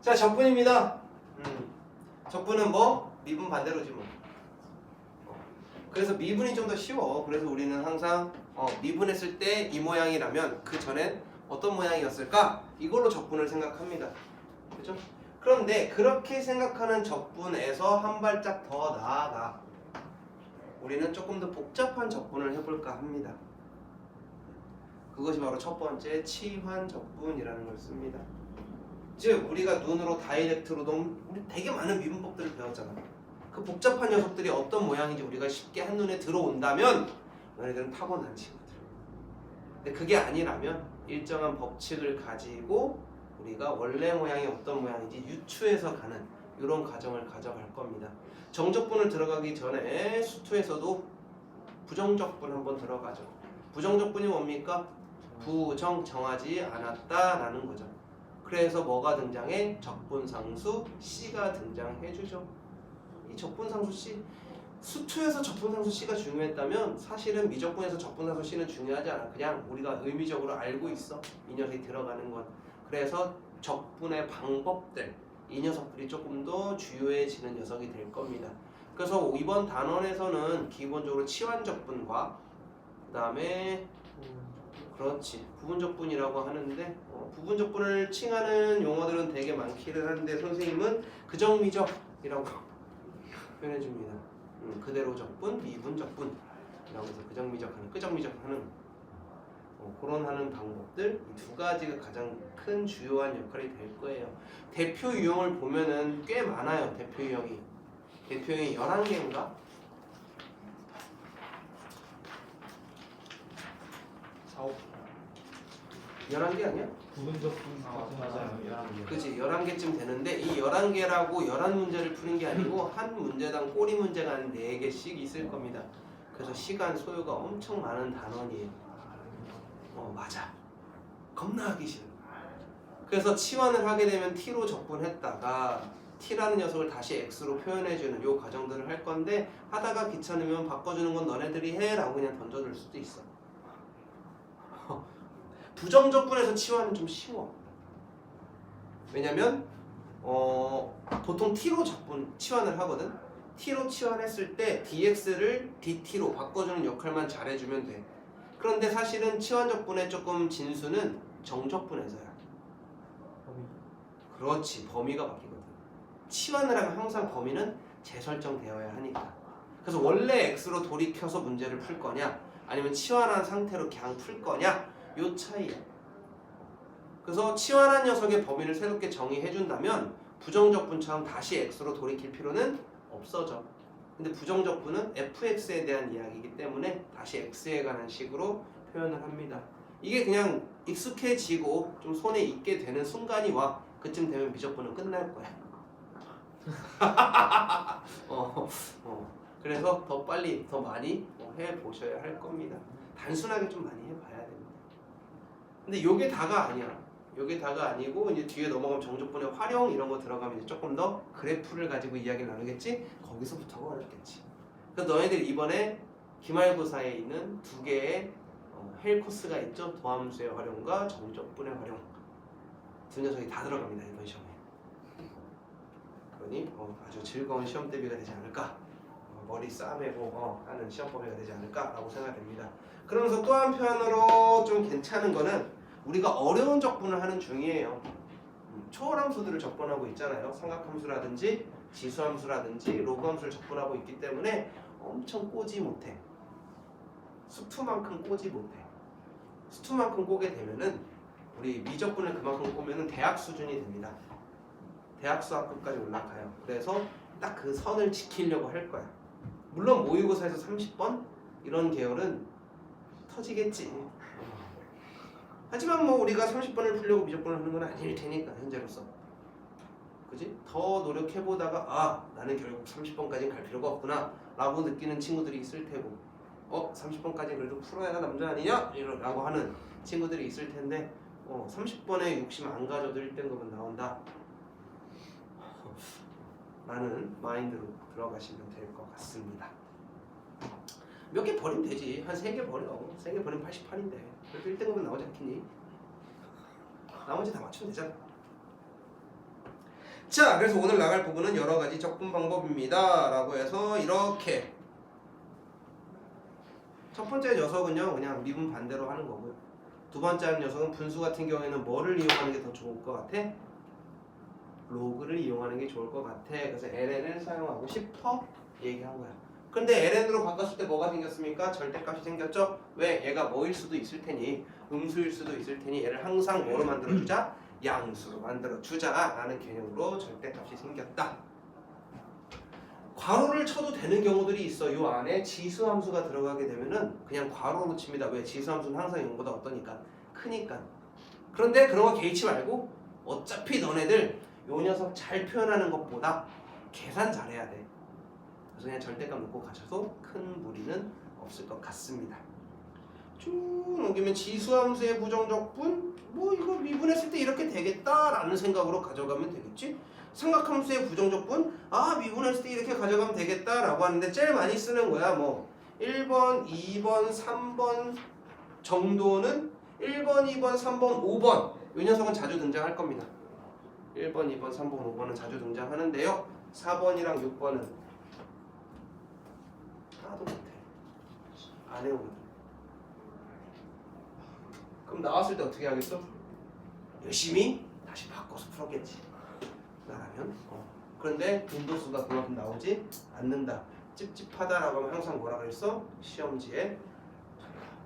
자, 적분입니다. 적분은 뭐? 미분 반대로지 뭐. 그래서 미분이 좀 더 쉬워. 그래서 우리는 항상 미분했을 때 이 모양이라면 그 전엔 어떤 모양이었을까? 이걸로 적분을 생각합니다. 그죠? 그런데 그렇게 생각하는 적분에서 한 발짝 더 나아가 우리는 조금 더 복잡한 적분을 해볼까 합니다. 그것이 바로 첫 번째 치환 적분이라는 걸 씁니다. 즉 우리가 눈으로 다이렉트로도 우리 되게 많은 미분법들을 배웠잖아. 그 복잡한 녀석들이 어떤 모양인지 우리가 쉽게 한눈에 들어온다면 너희들은 타고난 친구들. 근데 그게 아니라면 일정한 법칙을 가지고 우리가 원래 모양이 어떤 모양인지 유추해서 가는 이런 과정을 가져갈 겁니다. 정적분을 들어가기 전에 수투에서도 부정적분 한번 들어가죠. 부정적분이 뭡니까? 부정 정하지 않았다라는 거죠. 그래서 뭐가 등장해? 적분상수 C가 등장해주죠. 이 적분상수 C, 수투에서 적분상수 C가 중요했다면 사실은 미적분에서 적분상수 C는 중요하지 않아. 그냥 우리가 의미적으로 알고 있어. 이 녀석이 들어가는 건. 그래서 적분의 방법들, 이 녀석들이 조금 더 주요해지는 녀석이 될 겁니다. 그래서 이번 단원에서는 기본적으로 치환적분과 그 다음에 그렇지 부분적분이라고 하는데 부분적분을 칭하는 용어들은 되게 많기는 한데 선생님은 그정미적이라고 표현해줍니다. 그대로 적분, 미분적분 이라고 해서 그정미적하는, 끄정미적하는 그런 하는 방법들 이 두 가지가 가장 큰 주요한 역할이 될 거예요. 대표 유형을 보면은 꽤 많아요. 대표 유형이 11개인가? 11개 아니야? 부분적분 맞아요. 11개. 그치 11개쯤 되는데 이 11개라고 11문제를 푸는 게 아니고 한 문제당 꼬리 문제가 한 4개씩 있을 겁니다. 그래서 시간 소요가 엄청 많은 단원이에요. 맞아. 겁나 하기 싫어. 그래서 치환을 하게 되면 T로 적분했다가 T라는 녀석을 다시 X로 표현해주는 요 과정들을 할 건데 하다가 귀찮으면 바꿔주는 건 너네들이 해 라고 그냥 던져줄 수도 있어. 부정적분에서 치환은 좀 쉬워. 왜냐면 보통 T로 적분 치환을 하거든. T로 치환했을 때 DX를 DT로 바꿔주는 역할만 잘해주면 돼. 그런데 사실은 치환적분의 조금 진수는 정적분에서야. 그렇지, 범위가 바뀌거든. 치환을 하면 항상 범위는 재설정되어야 하니까. 그래서 원래 X로 돌이켜서 문제를 풀 거냐 아니면 치환한 상태로 그냥 풀 거냐 요 차이야. 그래서 치환한 녀석의 범위를 새롭게 정의해준다면 부정적분처럼 다시 X로 돌이킬 필요는 없어져. 근데 부정적분은 fx에 대한 이야기이기 때문에 다시 x에 관한 식으로 표현을 합니다. 이게 그냥 익숙해지고 좀 손에 익게 되는 순간이 와. 그쯤 되면 미적분은 끝날 거야. 그래서 더 빨리 더 많이 해보셔야 할 겁니다. 단순하게 좀 많이 해봐야 됩니다. 근데 요게 다가 아니야. 요게 다가 아니고 이제 뒤에 넘어가면 정적분의 활용 이런 거 들어가면 이제 조금 더 그래프를 가지고 이야기를 나누겠지. 거기서부터가 어렵겠지. 그래서 너희들 이번에 기말고사에 있는 두 개의 헬 코스가 있죠. 도함수의 활용과 정적분의 활용. 두 녀석이 다 들어갑니다. 이번 시험에. 그러니 아주 즐거운 시험 대비가 되지 않을까. 머리 싸매고 하는 시험 범위가 되지 않을까라고 생각됩니다. 그러면서 또 한편으로 좀 괜찮은 거는 우리가 어려운 적분을 하는 중이에요. 초월함수들을 적분하고 있잖아요. 삼각함수라든지 지수함수라든지 로그함수를 적분하고 있기 때문에 엄청 꼬지 못해. 수투만큼 꼬지 못해. 수투만큼 꼬게 되면은 우리 미적분을 그만큼 꼬면은 대학 수준이 됩니다. 대학 수학급까지 올라가요. 그래서 딱 그 선을 지키려고 할 거야. 물론 모의고사에서 30번 이런 계열은 터지겠지. 하지만 뭐 우리가 30번을 풀려고 미적분을 하는 건 아닐 테니까 현재로서. 그지? 더 노력해보다가 나는 결국 30번까지는 갈 필요가 없구나 라고 느끼는 친구들이 있을 테고 30번까지 그래도 풀어야 남자 아니냐? 라고 하는 친구들이 있을 텐데 30번에 욕심 안 가져도 1등급은 나온다 라는 마인드로 들어가시면 될 것 같습니다. 몇 개 버리면 되지. 한 3개 버려. 3개 버리면 88인데 그래도 1등급은 나오지 않겠니? 나머지 다 맞추면 되잖아. 자, 그래서 오늘 나갈 부분은 여러 가지 적분 방법입니다 라고 해서 이렇게 첫 번째 녀석은요 그냥 미분 반대로 하는 거고요. 두 번째 녀석은 분수 같은 경우에는 뭐를 이용하는 게 더 좋을 것 같아? 로그를 이용하는 게 좋을 것 같아. 그래서 ln을 사용하고 싶어 얘기한 거야. 근데 ln으로 바꿨을 때 뭐가 생겼습니까? 절대값이 생겼죠? 왜? 얘가 뭐일 수도 있을 테니 음수일 수도 있을 테니 얘를 항상 뭐로 만들어주자? 양수로 만들어주자 라는 개념으로 절대값이 생겼다. 괄호를 쳐도 되는 경우들이 있어. 요 안에 지수함수가 들어가게 되면은 그냥 괄호로 칩니다. 왜? 지수함수는 항상 0보다 어떠니까? 크니까. 그런데 그런 거 개의치 말고 어차피 너네들 요 녀석 잘 표현하는 것보다 계산 잘해야 돼. 그래서 그냥 절대값 놓고 가셔도 큰 무리는 없을 것 같습니다. 쭉 넘기면 지수함수의 부정적분 뭐 이거 미분했을 때 이렇게 되겠다라는 생각으로 가져가면 되겠지. 삼각함수의 부정적분 미분했을 때 이렇게 가져가면 되겠다라고 하는데 제일 많이 쓰는 거야 뭐 1번, 2번, 3번 정도는 1번, 2번, 3번, 5번 이 녀석은 자주 등장할 겁니다. 1번, 2번, 3번, 5번은 자주 등장하는데요 4번이랑 6번은 하나도 못해. 안 해오거든. 그럼 나왔을 때 어떻게 하겠어? 열심히 다시 바꿔서 풀었겠지. 나라면. 그런데 빈도수가 그만큼 나오지 않는다. 찝찝하다라고 하면 항상 뭐라 그랬어? 시험지에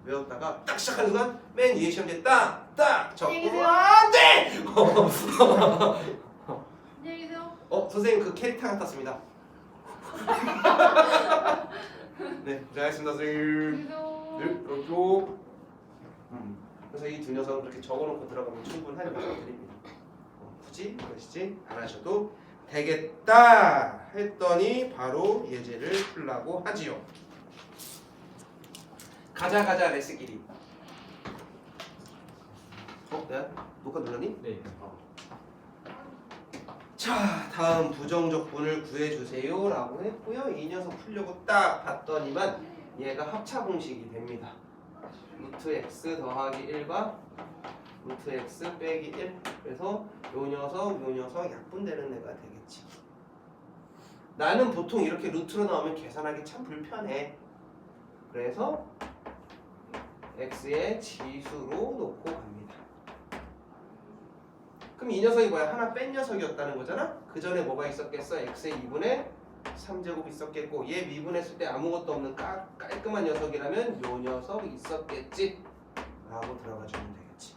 외웠다가 딱 시작하는 순간 맨 위에 시험지에 딱 적고 안돼! 안녕히 계세요. 선생님 그 캐릭터 같았습니다. 네, 고생하셨습니다 선생님. 네, 그렇죠. 그래서 이 두 녀석은 그렇게 적어놓고 들어가면 충분한 녀석들입니다. 굳이 그러시지 않으셔도 되겠다 했더니 바로 예제를 풀라고 하지요. 가자 레스끼리. 내가 녹화 눌렀니? 네. 자, 다음 부정적분을 구해주세요 라고 했고요. 이 녀석 풀려고 딱 봤더니만 얘가 합차 공식이 됩니다. 루트 x 더하기 1과 루트 x 빼기 1. 그래서 요 녀석 약분되는 애가 되겠지. 나는 보통 이렇게 루트로 나오면 계산하기 참 불편해. 그래서 x의 지수로 놓고 갑니다. 그럼 이 녀석이 뭐야? 하나 뺀 녀석이었다는 거잖아? 그 전에 뭐가 있었겠어? x의 2분의 3제곱 있었겠고 얘 미분했을 때 아무것도 없는 깔끔한 녀석이라면 요 녀석 있었겠지? 라고 들어가 주면 되겠지.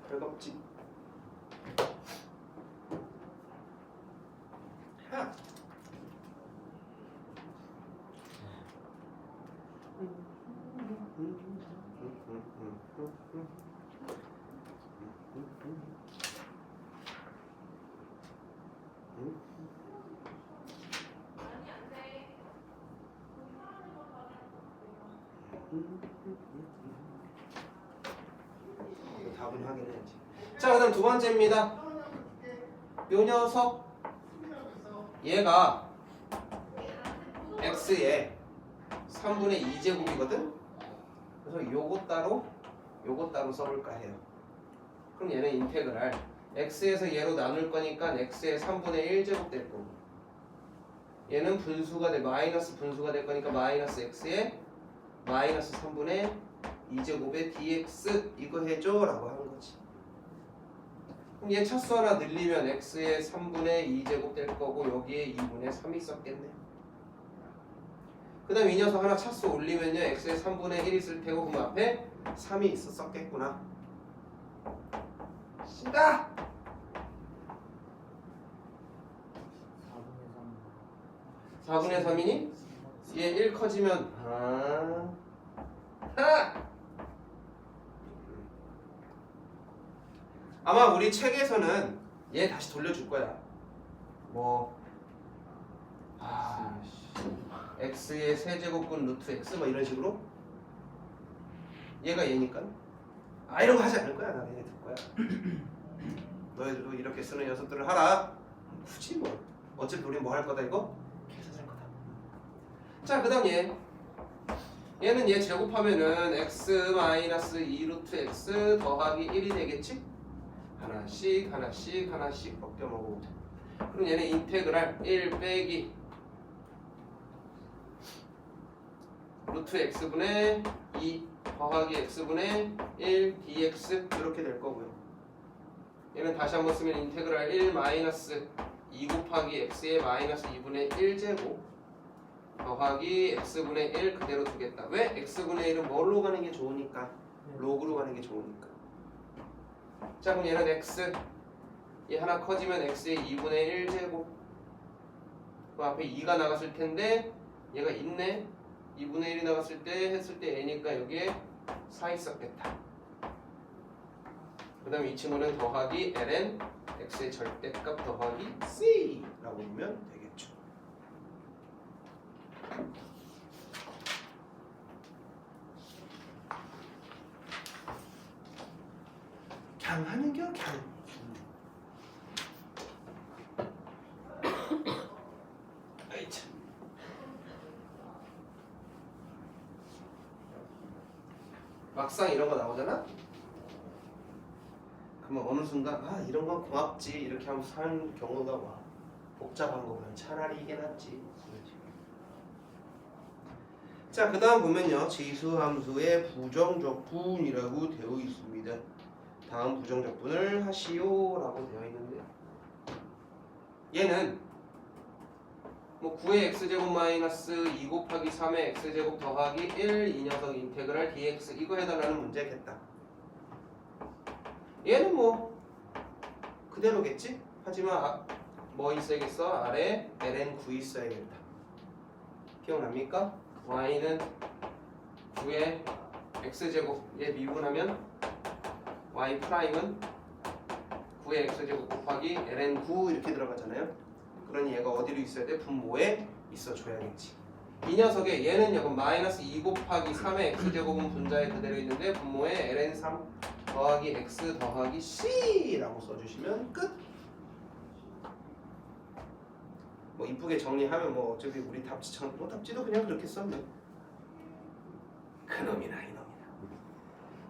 별거 없지. 하. 답은 확인해야지. 자, 그다음 두 번째입니다. 요 녀석 얘가 x의 3분의 2제곱이거든. 그래서 요거 따로 써볼까 해요. 그럼 얘는 인테그랄 x에서 얘로 나눌 거니까 x의 3분의 1제곱 될 거고 얘는 분수가 돼 마이너스 분수가 될 거니까 마이너스 x의 마이너스 3분의 2제곱의 dx 이거 해줘 라고 하는 거지. 그럼 얘 차수 하나 늘리면 x의 3분의 2제곱 될 거고 여기에 2분의 3이 썼겠네. 그 다음 이 녀석 하나 차수 올리면요 x의 3분의 1이 쓸 테고 그럼 앞에 3이 있었겠구나. 신다! 4분의 3이니? 얘 1 커지면 아마 우리 책에서는 얘 다시 돌려줄 거야. x의 세제곱분 루트 x 뭐 이런 식으로 얘가 얘니까 이런 거 하지 않을 거야. 나 얘네 들 거야. 너희들도 이렇게 쓰는 녀석들을 하라. 굳이 뭐 어차피 우리 뭐 할 거다 이거? 계산할 거다. 자, 그 다음 얘는 얘 제곱하면은 x 마이너스 2 루트 x 더하기 1이 되겠지? 하나씩 하나씩 하나씩 벗겨 먹어보자. 그럼 얘는 인테그랄 1 빼기 루트 x분의 2 더하기 x분의 1 dx 이렇게 될 거고요. 얘는 다시 한번 쓰면 인테그랄 1 마이너스 2 곱하기 x의 마이너스 2분의 1제곱 더하기 x분의 1 그대로 두겠다. 왜? x분의 1은 뭘로 가는 게 좋으니까. 로그로 가는 게 좋으니까. 자 그럼 얘는 x 얘 하나 커지면 x의 2분의 1제곱 그 앞에 2가 나갔을 텐데 얘가 있네. 2분의 1이 나갔을 때 했을 때 n이니까 여기에 4 있었겠다. 그 다음에 이 친구는 더하기 ln x의 절대값 더하기 c 라고 보면 되겠죠. 강 하는겨 강. 아이 참. 막상 이런 거 나오잖아? 그러면 어느 순간 아 이런 건 고맙지 이렇게 하면서 사는 경우가 와. 복잡한 거보단 차라리 이게 낫지. 자, 그 다음 보면요. 지수함수의 부정적분이라고 되어 있습니다. 다음 부정적분을 하시오 라고 되어 있는데 얘는 뭐 9의 x제곱 마이너스 2 곱하기 3의 x제곱 더하기 1 이 녀석 인테그랄 dx 이거 해달라는 문제겠다. 얘는 뭐 그대로겠지? 하지만 뭐 있어야겠어? 아래 ln9 있어야겠다. 기억납니까? y는 9의 x제곱 얘 미분하면 y 프라임은 9의 x제곱 곱하기 ln9 이렇게 들어가잖아요. 그러니 얘가 어디로 있어야 돼? 분모에 있어줘야겠지. 이 녀석의 얘는요 그럼 마이너스 2 곱하기 3의 x제곱은 분자에 그대로 있는데 분모에 ln3 더하기 x 더하기 c라고 써주시면 끝. 뭐 이쁘게 정리하면 뭐 어차피 우리 답지처럼 뭐 답지도 그냥 그렇게 썼네. 그놈이나 이놈이나.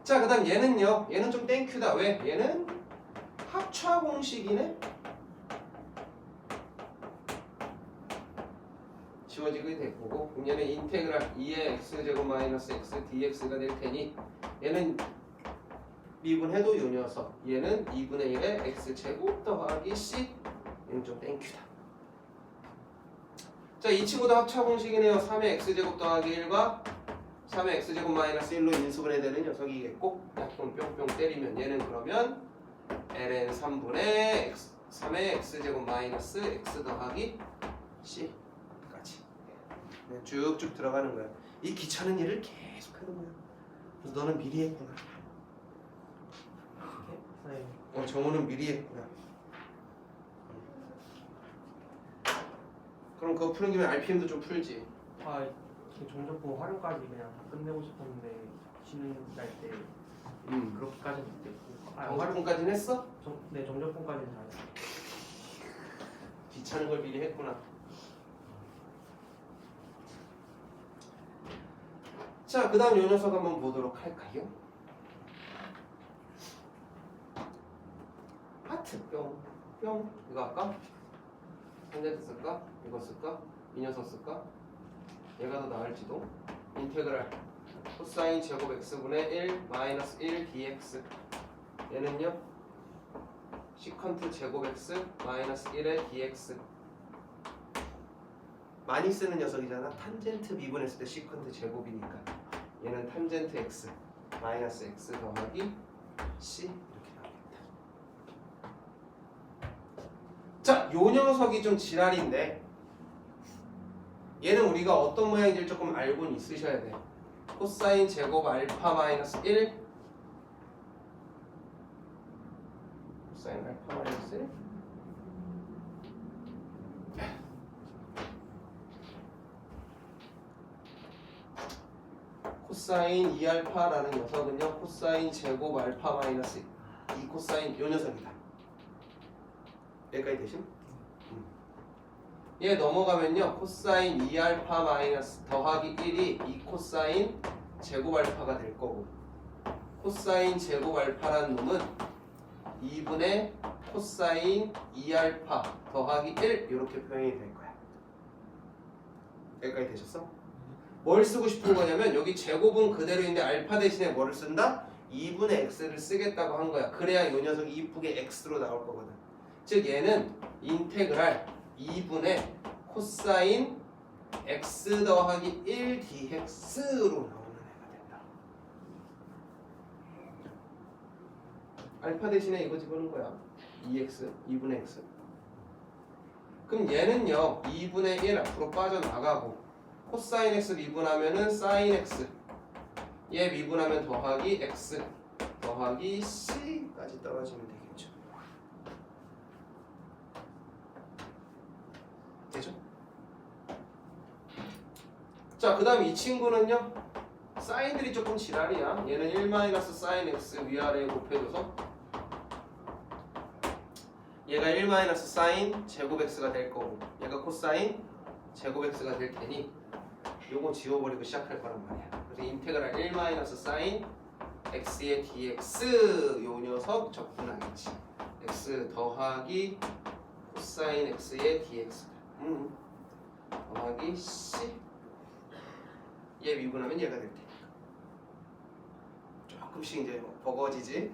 자 그 다음 얘는요. 얘는 좀 땡큐다. 왜? 얘는 합차 공식이네. 지워지게 될 거고 그럼 얘는 인테그랄 2의 x제곱 마이너스 x dx가 될 테니 얘는 미분해도 요 녀석 얘는 2분의 1의 x제곱 더하기 c 얘는 좀 땡큐다. 자, 이 친구도 합차 공식이네요. 3의 x제곱 더하기 1과 3의 x제곱 마이너스 1로 인수분해 되는 녀석이겠고 약분 뿅뿅 때리면 얘는 그러면 ln 3분의 3의 x제곱 마이너스 x 더하기 c까지 네, 쭉쭉 들어가는 거야. 이 귀찮은 일을 계속 하는 거야. 그래서 너는 미리 했구나. 정우는 미리 했구나. 그럼 그거 푸는 김에 RPM도 좀 풀지. 아, 종전부 활용까지 그냥 다 끝내고 싶었는데 쉬는 날 때 그렇게까지는 못했고. 활용까지는 했어? 네, 종전부까지는 다 했어요. 귀찮은 걸 미리 했구나. 자, 그 다음 요 녀석 한번 보도록 할까요? 하트 뿅 이거 할까? 현재 쓸까? 이거 쓸까? 이 녀석 쓸까? 얘가 더 나을지도. 인테그랄 코사인 제곱 x분의 1 마이너스 1 dx 얘는요 시컨트 제곱 x 마이너스 1의 dx 많이 쓰는 녀석이잖아. 탄젠트 미분했을 때 시컨트 제곱이니까 얘는 탄젠트 x 마이너스 x 더하기 c 이렇게 나오겠다. 자, 요 녀석이 좀 지랄인데 얘는 우리가 어떤 모양인지 조금 알고는 있으셔야 돼. 코사인 제곱 알파 마이너스 1 코사인 알파 마이너스 1 코사인 2알파라는 녀석은요 코사인 제곱 알파 마이너스 2 코사인 요 녀석이다. 여기까지 되심? 얘 넘어가면요 코사인 2알파 마이너스 더하기 1이 2 코사인 제곱 알파가 될 거고 코사인 제곱 알파라는 놈은 2분의 코사인 2알파 더하기 1 이렇게 표현이 될 거야. 여기까지 되셨어? 뭘 쓰고 싶은 거냐면 여기 제곱은 그대로인데 알파 대신에 뭐를 쓴다? 2분의 x를 쓰겠다고 한 거야. 그래야 이 녀석이 이쁘게 x로 나올 거거든. 즉 얘는 인테그랄 2분의 코사인 x 더하기 1 dx로 나오는 애가 된다. 알파 대신에 이거 집어넣은 거야. 2x, 2분의 x. 그럼 얘는요 2분의 1 앞으로 빠져나가고 코사인 x 미분하면은 사인 x, 얘 미분하면 더하기 x 더하기 c까지 떨어지면 되겠죠. 되죠? 자, 그 다음 이 친구는요 사인들이 조금 지랄이야. 얘는 1 사인 x 위아래 곱해줘서 얘가 1 사인 제곱 x가 될 거고 얘가 코사인 제곱 x가 될 테니 요거 지워버리고 시작할 거란 말이야. 그래서 인테그랄 1 사인 x의 dx 요 녀석 적분하겠지. x 더하기 코사인 x의 dx 더하기 c 얘 미분하면 얘가 될 테니까 조금씩 이제 버거워지지.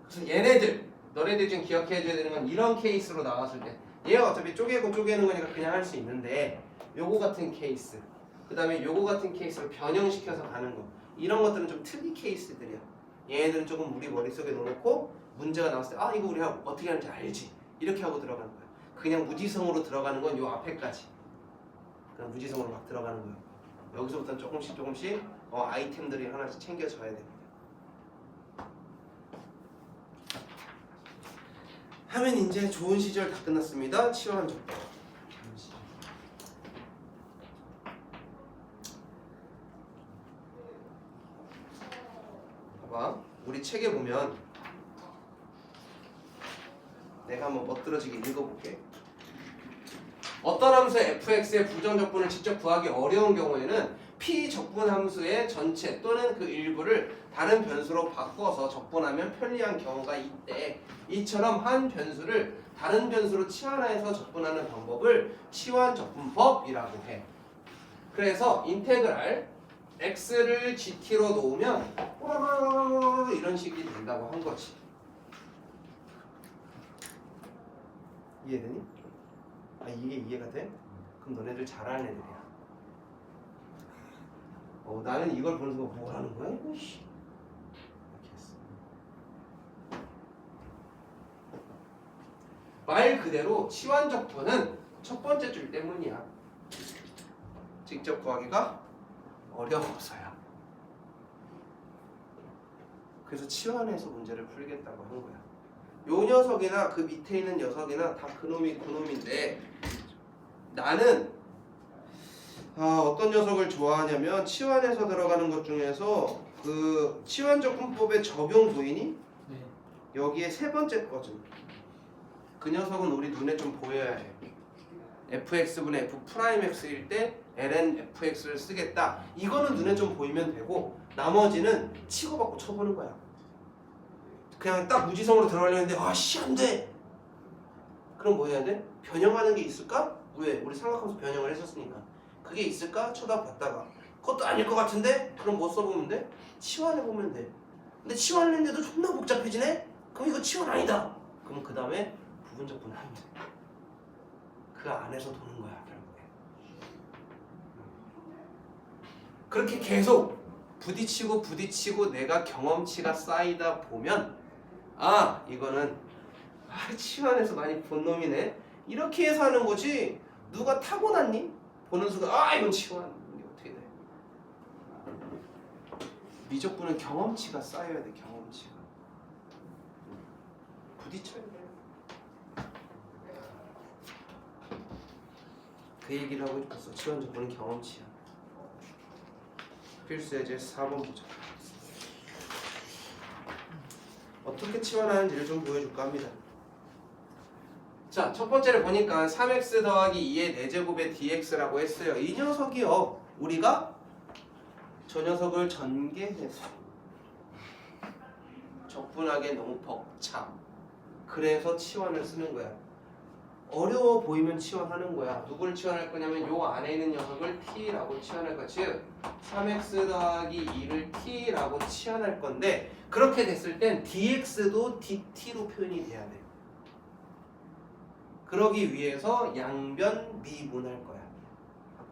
그래서 얘네들 너네들 좀 기억해 줘야 되는 건 이런 케이스로 나왔을 때 얘가 어차피 쪼개고 쪼개는 거니까 그냥 할 수 있는데 요거 같은 케이스 그 다음에 요거 같은 케이스로 변형시켜서 가는 거 이런 것들은 좀 특이 케이스들이야. 얘네들은 조금 우리 머릿속에 넣어놓고 문제가 나왔을 때 아 이거 우리가 어떻게 하는지 알지 이렇게 하고 들어가는 거야. 그냥 무지성으로 들어가는 건 요 앞에까지 그냥 무지성으로 막 들어가는 거야. 여기서부터는 조금씩 아이템들이 하나씩 챙겨져야 됩니다. 하면 이제 좋은 시절 다 끝났습니다. 치환 적분. 봐봐. 우리 책에 보면 내가 한번 멋들어지게 읽어볼게. 어떤 함수의 fx의 부정 적분을 직접 구하기 어려운 경우에는 p 적분 함수의 전체 또는 그 일부를 다른 변수로 바꿔서 적분하면 편리한 경우가 있대. 이처럼 한 변수를 다른 변수로 치환해서 적분하는 방법을 치환 적분법이라고 해. 그래서 인테그랄 x를 gt로 놓으면 이런 식이 된다고 한 거지. 이해되니? 아 이게 이해가 돼? 그럼 너네들 잘하는 애들이야. 나는 이걸 보는 순간 뭐라는 거야? 이렇게 했어. 말 그대로 치환 적분은 첫 번째 줄 때문이야. 직접 구하기가 어려워서야. 그래서 치환해서 문제를 풀겠다고 한 거야. 요 녀석이나 그 밑에 있는 녀석이나 다 그놈이 그놈인데 나는 어떤 녀석을 좋아하냐면 치환해서 들어가는 것 중에서 그 치환적분법의 적용 부인이 네. 여기에 세 번째 거죠. 그 녀석은 우리 눈에 좀 보여야 해. fx분의 f'x일 때 ln fx를 쓰겠다. 이거는 눈에 좀 보이면 되고 나머지는 치고받고 쳐보는 거야. 그냥 딱 무지성으로 들어가려는데 아씨 안돼. 그럼 뭐 해야 돼? 변형하는 게 있을까? 왜? 우리 삼각함수 변형을 했었으니까. 그게 있을까? 쳐다봤다가 그것도 아닐 것 같은데? 그럼 뭐 써보면 돼? 치환해보면 돼. 근데 치환했는데도 존나 복잡해지네? 그럼 이거 치환 아니다. 그럼 그 다음에 부분적분을 하면 돼. 그 안에서 도는 거야 결국에. 그렇게 계속 부딪히고 내가 경험치가 쌓이다 보면 이거는 치환해서 많이 본 놈이네 이렇게 해서 하는 거지. 누가 타고났니? 보는 순간 이건 치환. 이게 어떻게 돼? 미적분은 경험치가 쌓여야 돼. 경험치가 부딪혀야 돼. 그 얘기를 하고 싶었어. 치환 적분은 경험치야. 필수 예제 4번 보자. 어떻게 치환하는지를 좀 보여줄까 합니다. 자, 첫 번째를 보니까 3x 더하기 2의 4제곱의 dx라고 했어요. 이 녀석이요. 우리가 저 녀석을 전개해서 적분하기엔 너무 벅차. 그래서 치환을 쓰는 거야. 어려워 보이면 치환하는 거야. 누구를 치환할 거냐면 요 안에 있는 녀석을 t라고 치환할 거야. 즉 3x 더하기 2를 t라고 치환할 건데 그렇게 됐을 땐 dx도 dt로 표현이 돼야 돼. 그러기 위해서 양변 미분할 거야.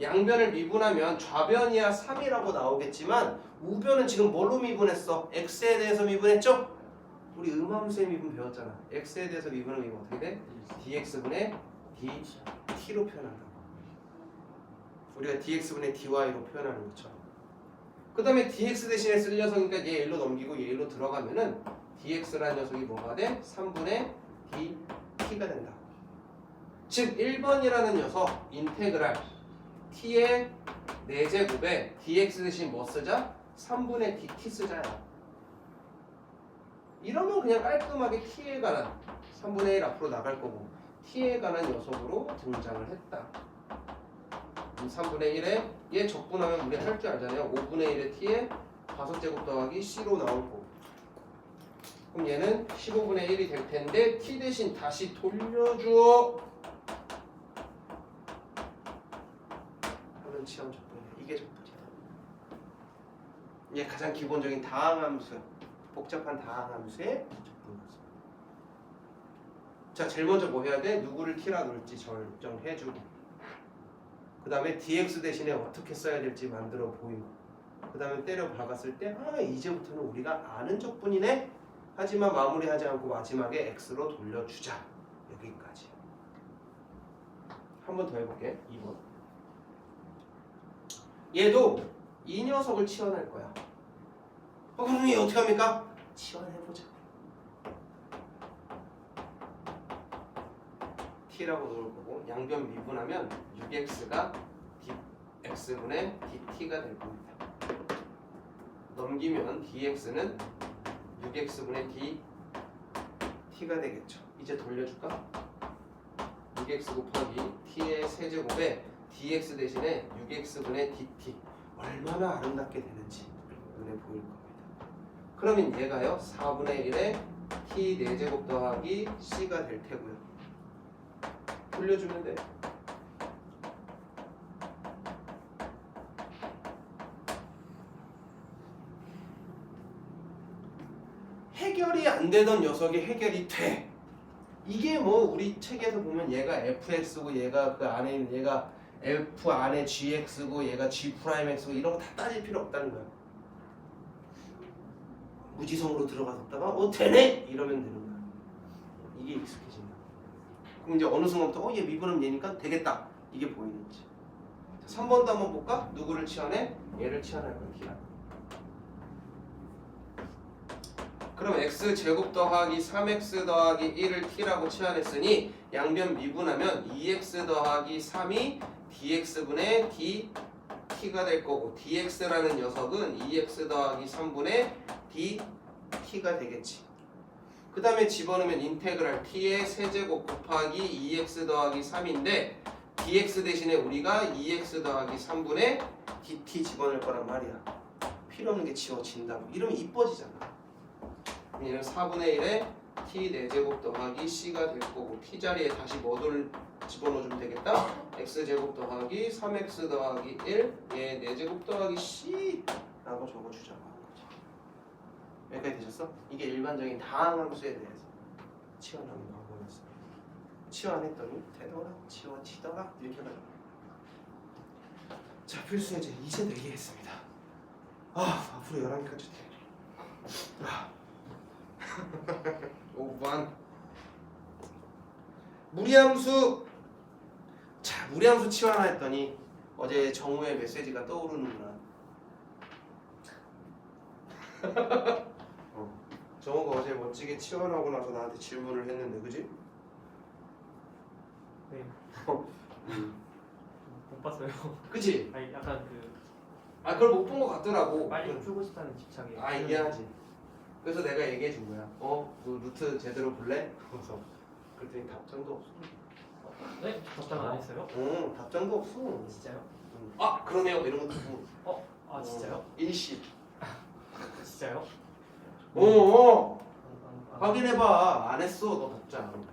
양변을 미분하면 좌변이야 3이라고 나오겠지만 우변은 지금 뭘로 미분했어? x에 대해서 미분했죠? 우리 음함수의 미분 배웠잖아. x에 대해서 미분하면 이거 어떻게 돼? dx분의 dt로 표현한다고. 우리가 dx분의 dy로 표현하는 것처럼. 그 다음에 dx 대신에 쓸 녀석이니까 얘 1로 넘기고 얘 1로 들어가면은 dx라는 녀석이 뭐가 돼? 3분의 dt가 된다. 즉 1번이라는 녀석 인테그랄 t의 4제곱에 dx 대신 뭐 쓰자? 3분의 dt 쓰자야. 이러면 그냥 깔끔하게 t에 관한 3분의 1 앞으로 나갈 거고 t에 관한 녀석으로 등장을 했다. 3분의 1에 얘 적분하면 우리 할 줄 알잖아요. 5분의 1에 t에 5제곱 더하기 c로 나올 거고 그럼 얘는 15분의 1이 될 텐데 t 대신 다시 돌려줘. 하는 시험 적분이야. 이게 적분이다. 이게 가장 기본적인 다항함수, 복잡한 다항함수의 적분이었어. 자, 제일 먼저 뭐 해야 돼? 누구를 t라 놓을지 결정해주고 그 다음에 dx 대신에 어떻게 써야 될지 만들어 보이고 그 다음에 때려 박았을 때 이제부터는 우리가 아는 적분이네? 하지만 마무리하지 않고 마지막에 x로 돌려주자. 여기까지. 한 번 더 해볼게. 2번. 얘도 이 녀석을 치환할 거야. 그럼 얘 어떻게 합니까? 치환해보자. t라고 놓을 거고 양변 미분하면 6x가 x분의 dt가 될 겁니다. 넘기면 dx는 6x분의 dt가 되겠죠. 이제 돌려줄까? 6x 곱하기 t의 세제곱에 dx 대신에 6x분의 dt 얼마나 아름답게 되는지 눈에 보일 겁니다. 그러면 얘가요 4분의 1에 t 4제곱 더하기 c가 될 테고요. 돌려주면 돼. 해결이 안 되던 녀석이 해결이 돼. 이게 뭐 우리 책에서 보면 얘가 fx고 얘가 그 안에 있는 얘가 f 안에 gx고 얘가 g 프라임x고 이런 거 다 따질 필요 없다는 거야. 무지성으로 들어갔다가 되네 이러면 되는 거야. 이게 익숙해진다. 그럼 이제 어느 순간부터 얘 미분하면 얘니까 되겠다. 이게 보이는지. 3번도 한번 볼까? 누구를 치환해? 얘를 치환할 거야. t랑. 그럼 x제곱 더하기 3x 더하기 1을 t라고 치환했으니 양변 미분하면 2x 더하기 3이 dx분의 dt가 될 거고 dx라는 녀석은 2x 더하기 3분의 dt가 되겠지. 그 다음에 집어넣으면 인테그랄 t의 세제곱 곱하기 2x 더하기 3인데 dx 대신에 우리가 2x 더하기 3분의 dt 집어넣을 거란 말이야. 필요 없는 게 지워진다고. 이러면 이뻐지잖아. 얘는 4분의 1에 t 4제곱 더하기 c가 될 거고 t 자리에 다시 뭐를 집어넣어주면 되겠다? x제곱 더하기 3x 더하기 1 얘 4제곱 더하기 c 라고 적어주자고 하는 거지. 여기까지 되셨어? 이게 일반적인 다항함수에 대해서 치환하는 방법이었습니다. 치환했더니 되더라, 치워지더라 이렇게 가요. 자, 필수예제 이제 4개 했습니다. 앞으로 11개까지 돼. 5번 무리함수. 자, 무리함수 치환했더니 어제 정우의 메시지가 떠오르는구나. 정우가 어제 멋지게 치환하고 나서 나한테 질문을 했는데 그지? 네. 못 봤어요. 그지? 아니 약간 그걸 못 본 것 같더라고. 빨리 풀고 싶다는 집착에. 이해하지. 그래서 내가 얘기해 준 거야. 그 루트 제대로 볼래? 그래서 그랬더니 답장도 없어. 네? 답장 안 했어요? 답장도 없어. 진짜요? 그러네요. 이런 것도 보고. 진짜요? 일시. 진짜요? 확인해봐. 안 했어. 너 답장.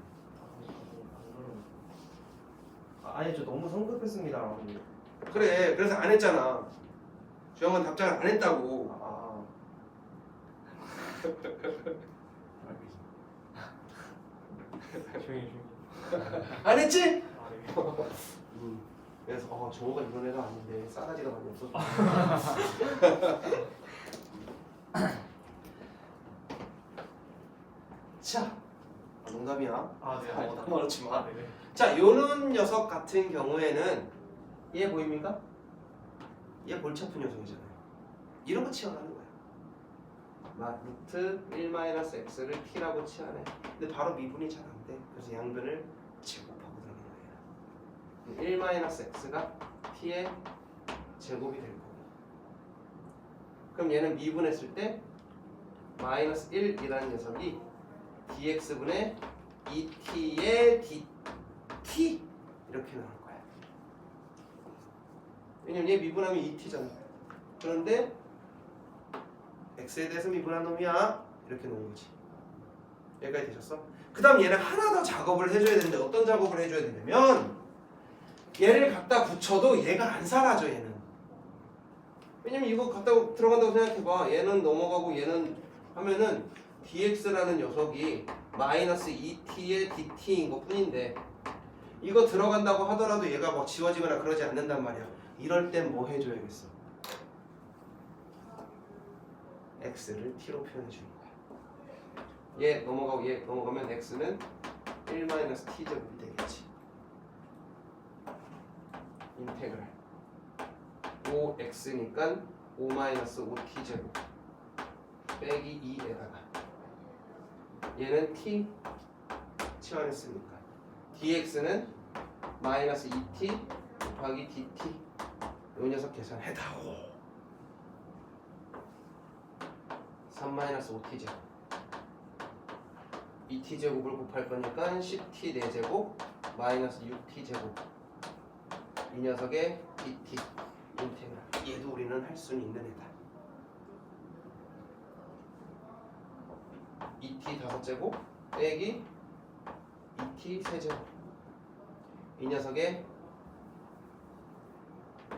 아니 저 너무 성급했습니다. 그래. 그래서 안 했잖아. 주영은 답장을 안 했다고. 조용히. 안 했지? 아, 네. 그래서 정우가 이런 애가 아닌데 싸가지가 많이 없어서. 자, 농담이야. 아, 네. 그렇지 마. 네. 자, 요런 녀석 같은 경우에는 얘 보입니까? 얘 골치 아픈 녀석이잖아요. 이런 거 치환하는 거야. 루트 1-x를 t라고 치환해. 근데 바로 미분이 잘 안 돼. 그래서 양변을 제곱하고 들어가는 거야. 1-x가 t의 제곱이 될 거고. 그럼 얘는 미분했을 때 마이너스 1이라는 녀석이 dx분의 2t의 dt 이렇게 나올 거야. 왜냐면 얘 미분하면 2t잖아. 그런데 x에 대해서 미분한 놈이야. 이렇게 놓은 거지. 여기까지 되셨어? 그 다음 얘는 하나 더 작업을 해줘야 되는데 어떤 작업을 해줘야 되냐면 얘를 갖다 붙여도 얘가 안 사라져. 얘는 왜냐면 이거 갖다 들어간다고 생각해봐. 얘는 넘어가고 얘는 하면은 dx라는 녀석이 마이너스 2t의 dt인 것 뿐인데 이거 들어간다고 하더라도 얘가 뭐 지워지거나 그러지 않는단 말이야. 이럴 땐 뭐 해줘야겠어? x를 t로 표현해 주는 거야. 얘 넘어가고 얘 넘어가면 x는 1-t 제곱이 되겠지. 인테그랄 5x니까 5-5t 제곱 빼기 2에다가 얘는 t 치환했으니까 dx는 마이너스 2t 곱하기 dt 요 녀석 계산해다오. 3-5t 제곱 2t 제곱을 곱할 거니까 10t 4제곱 마이너스 6t 제곱 이 녀석의 dt 인테그랄. 얘도 우리는 할 수는 있는 애다. 2t 5제곱 빼기 2t 3제곱 이 녀석의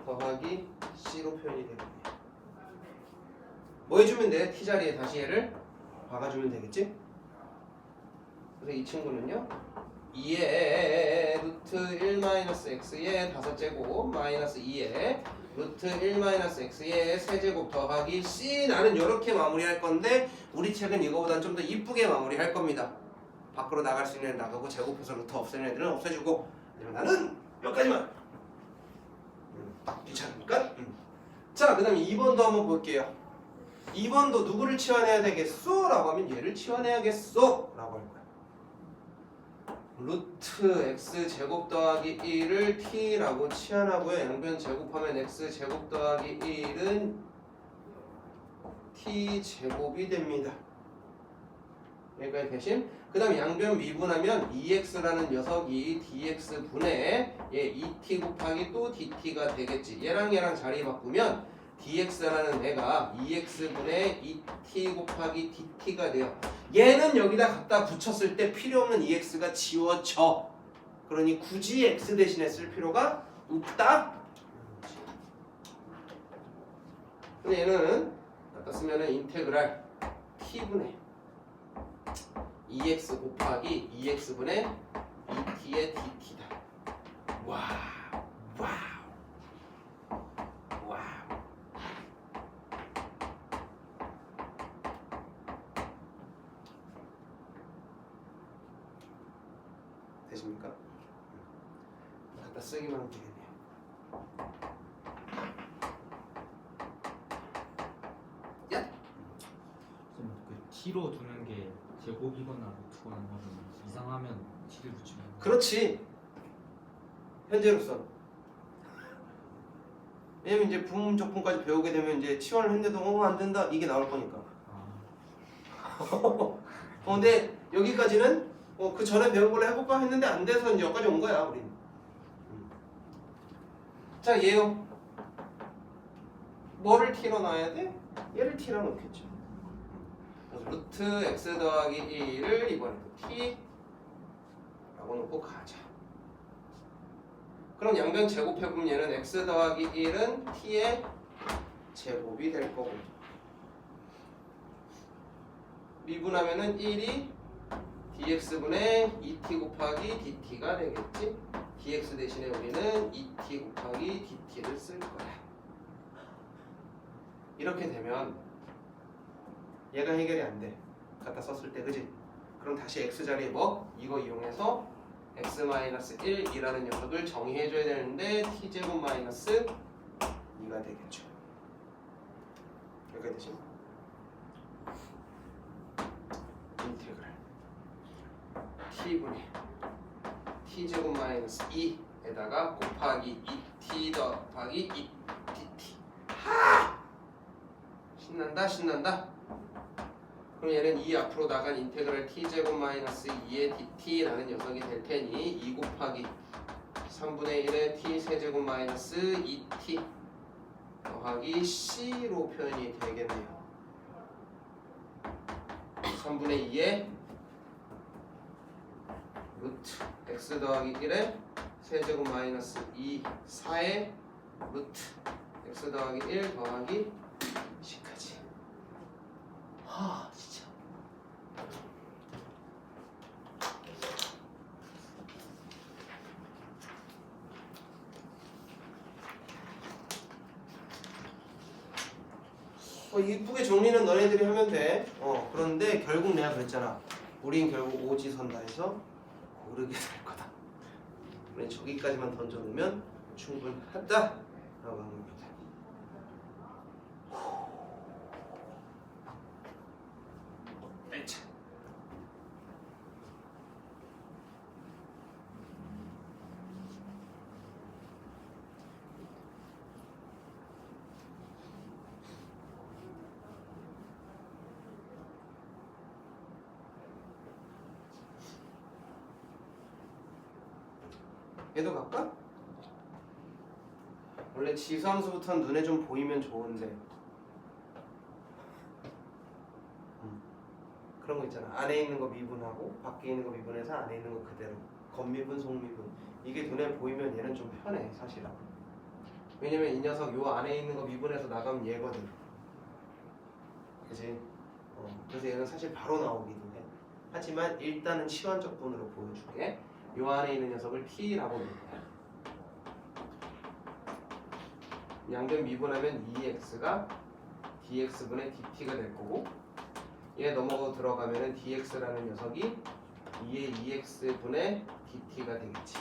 더하기 c로 표현이 되겠네. 뭐 해주면 돼? t 자리에 다시 얘를 박아주면 되겠지? 그래서 이 친구는요 2에 루트 1-x의 5제곱 마이너스 2에 루트 1-x의 세제곱 더하기 c. 나는 이렇게 마무리할 건데 우리 책은 이거보단 좀 더 이쁘게 마무리할 겁니다. 밖으로 나갈 수 있는 애는 나가고 제곱해서 루트 없애는 애들은 없애주고 나는 여기까지만. 귀찮으니까. 자, 그 다음에 2번도 한번 볼게요. 2번도 누구를 치환해야 되겠소? 라고 하면 얘를 치환해야겠소? 라고 할 거야. 루트 x 제곱 더하기 1을 t라고 치환하고요. 양변 제곱하면 x 제곱 더하기 1은 t 제곱이 됩니다. 여기까지 대신 그 다음 양변 미분하면 2x라는 녀석이 dx분의 얘 2t 곱하기 또 dt가 되겠지. 얘랑 얘랑 자리 바꾸면 dx라는 애가 2x분의 2t 곱하기 dt가 돼요. 얘는 여기다 갖다 붙였을 때 필요 없는 2x가 지워져. 그러니 굳이 x 대신에 쓸 필요가 없다. 근데 얘는 갖다 쓰면은 인테그랄 t분의 2x 곱하기 2x분의 2t의 dt다. 와우. 되십니까? 갖다 쓰기만 하면 되겠네요. 야! 그 t로 두는 게 제곱이거나 루트거나 하면 이상하면 t를 붙이면 그렇지. 현재로서. 왜냐면 이제 부음적분까지 배우게 되면 이제 치환을 했는데도 안 된다 이게 나올 거니까. 근데 여기까지는 그 전에 배운 걸로 해볼까 했는데 안 돼서 이제 여기까지 온 거야 우린. 자, 얘요. 뭐를 t로 놔야 돼? 얘를 t로 놓겠죠. 그래서 루트 x 더하기 1을 이번에도 t 라고 놓고 가자. 그럼 양변 제곱해보면 얘는 x 더하기 1은 t의 제곱이 될 거고, 미분하면은 1이 dx분의 2t 곱하기 dt가 되겠지. dx 대신에 우리는 2t 곱하기 dt를 쓸 거야. 이렇게 되면 얘가 해결이 안 돼. 갖다 썼을 때, 그지? 그럼 다시 x 자리에 뭐? 이거 이용해서 x-1이라는 녀석을 정의해줘야 되는데 t제곱 마이너스 2가 되겠죠. 여기까지 되죠? 인테그랄 t분의 t제곱 마이너스 2에다가 곱하기 2t 더하기 2dt. 하! 신난다 신난다. 그럼 얘는 2 앞으로 나간 인테그랄 t제곱 마이너스 2의 dt라는 녀석이 될 테니 2 곱하기 3분의 1의 t 세제곱 마이너스 2t 더하기 c로 표현이 되겠네요. 3분의 2의 루트 x 더하기 1의 세제곱 마이너스 2 4의 루트 x 더하기 1 더하기 c까지. 하, 진짜. 이쁘게 정리는 너네들이 하면 돼. 그런데 결국 내가 그랬잖아. 우린 결국 오지선다에서 고르게 될 거다. 우린 저기까지만 던져놓으면 충분하다 라고 하는 겁니다. 자. 얘도 갈까? 원래 지수함수부터는 눈에 좀 보이면 좋은데 그런 거 있잖아. 안에 있는 거 미분하고 밖에 있는 거 미분해서 안에 있는 거 그대로 겉미분 속미분, 이게 눈에 보이면 얘는 좀 편해 사실은. 왜냐면 이 녀석 요 안에 있는 거 미분해서 나가면 얘거든, 그치? 그래서 얘는 사실 바로 나오기도 해. 하지만 일단은 치환적 분으로 보여줄게. 요 안에 있는 녀석을 t라고 부를 거야. 양변 미분하면 2x가 dx분의 dt가 될 거고, 얘 넘어가 들어가면은 dx라는 녀석이 2의 2x분의 dt가 되겠지.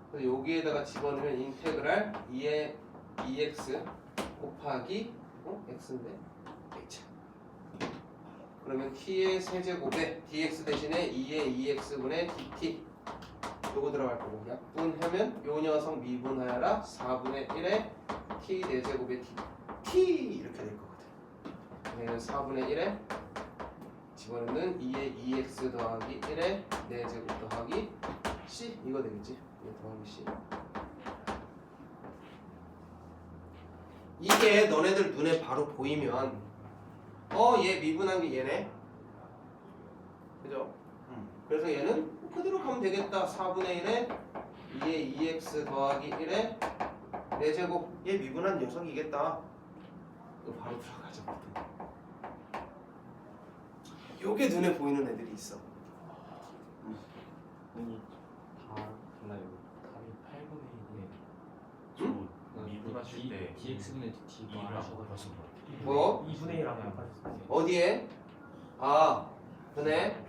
그래서 여기에다가 집어넣으면 인테그랄 2의 2x 곱하기 x인데 h. 그러면 t의 세제곱에 dx 대신에 2의 2x분의 dt 요거 들어갈 거고, 약분하면 요 녀석 미분하여라 4분의 1의 t 4제곱의 dt 이렇게 될 거거든. 얘는 4분의 1에 집어넣는 2의 2x 더하기 1의 4제곱 더하기 c 이거 되겠지. 이거 더하기 c. 이게 너네들 눈에 바로 보이면 얘 미분한 게 얘네, 그죠? 그래서 얘는 그대로 가면 되겠다. 4분의 1에 2의 2x 더하기 1의 4제곱, 얘 미분한 녀석이겠다. 이거 바로 들어가죠. 요게 눈에 보이는 애들이 있어. 눈이 다 달라요. 답이 8분의 1이네. 응? 미분하실 때 dx분의 dt 뭐 안 하셔가지고 뭐? 2분의 1 하면 아까 했었어요. 어디에? 아, 그네.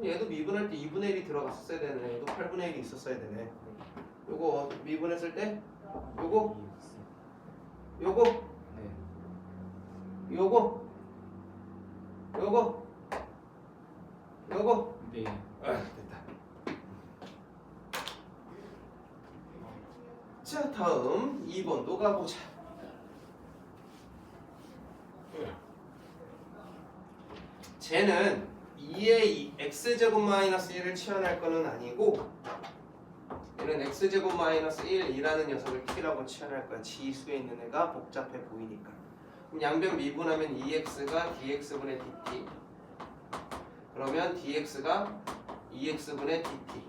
얘도 미분할 때 2분의 1이 들어갔었어야 되네. 얘도 8분의 1이 있었어야 되네. 요거 미분했을 때 요거 요거 네. 요거 요거 네. 됐다. 자, 다음 2번도 가보자. 쟤는 2의 x제곱 마이너스 1을 치환할 거는 아니고 얘는 x제곱 마이너스 1이라는 녀석을 t라고 치환할 거야. 지수에 있는 애가 복잡해 보이니까. 그럼 양변 미분하면 2x가 dx분의 dt. 그러면 dx가 2x분의 dt.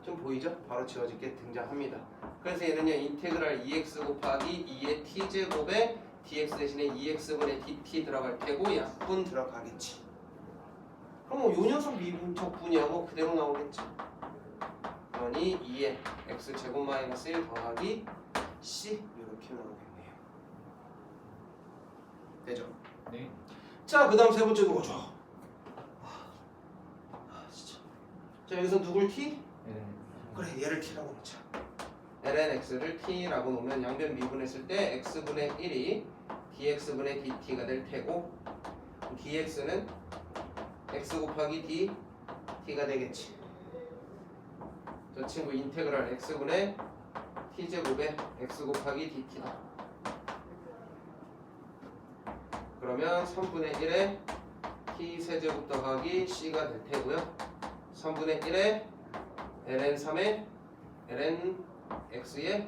좀 보이죠? 바로 지워질 게 등장합니다. 그래서 얘는요 인테그랄 2x 곱하기 2의 t제곱에 dx 대신에 2x분의 dt 들어갈 테고 약분 들어가겠지. 그럼 뭐 요 녀석 미분적분이하고 그대로 나오겠죠. 그러니 2의 x제곱 마이너스 1 더하기 c 이렇게 나오겠네요. 되죠? 네. 자, 그 다음 세 번째 누구죠? 진짜. 자, 여기서 누굴 t? 네. 그래, 얘를 t라고 놓자. ln x를 t라고 놓으면 양변 미분했을 때 x분의 1이 dx분의 dt가 될 테고 dx는 x 곱하기 dt가 되겠지. 저 친구 인테그랄 x분의 t제곱에 x 곱하기 dt다. 그러면 3분의 1에 t 세제곱 더하기 c가 될 테고요. 3분의 1에 ln 3에 ln x의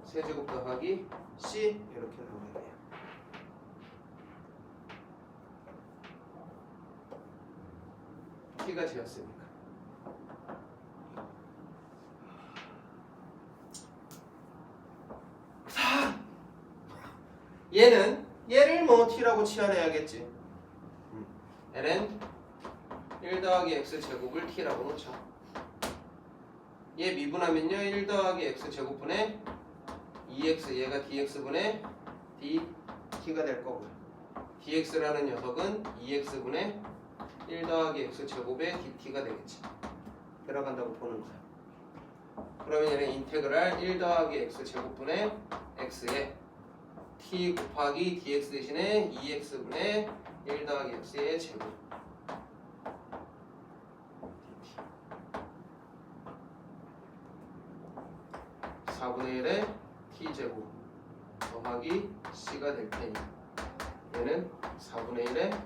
세제곱 더하기 c 이렇게 나오겠네요. t가 제였으니까. 얘를 뭐 t라고 치환해야겠지. ln 1 더하기 x 제곱을 t라고 놓자. 얘 미분하면요 1 더하기 x 제곱분의 2x 얘가 dx분의 dt가 될 거고요. dx라는 녀석은 2x분의 1 더하기 x 제곱의 dt가 되겠지. 들어간다고 보는 거야. 그러면 얘는 인테그랄 1 더하기 x 제곱분의 x에 t 곱하기 dx 대신에 2x분의 1 더하기 x의 제곱 dt 4분의 1의 t제곱 더하기 c가 될 테니 얘는 4분의 1의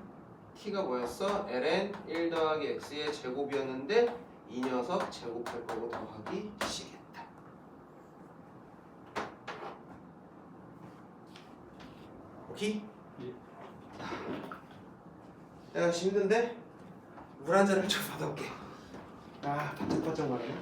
t가 뭐였어? ln 1 더하기 x의 제곱이었는데 이 녀석 제곱할 거고 더하기 c겠다. 오케이? 예. 내가 힘든데 물 한 잔을 좀 받아올게. 아, 바짝바짝 말이네.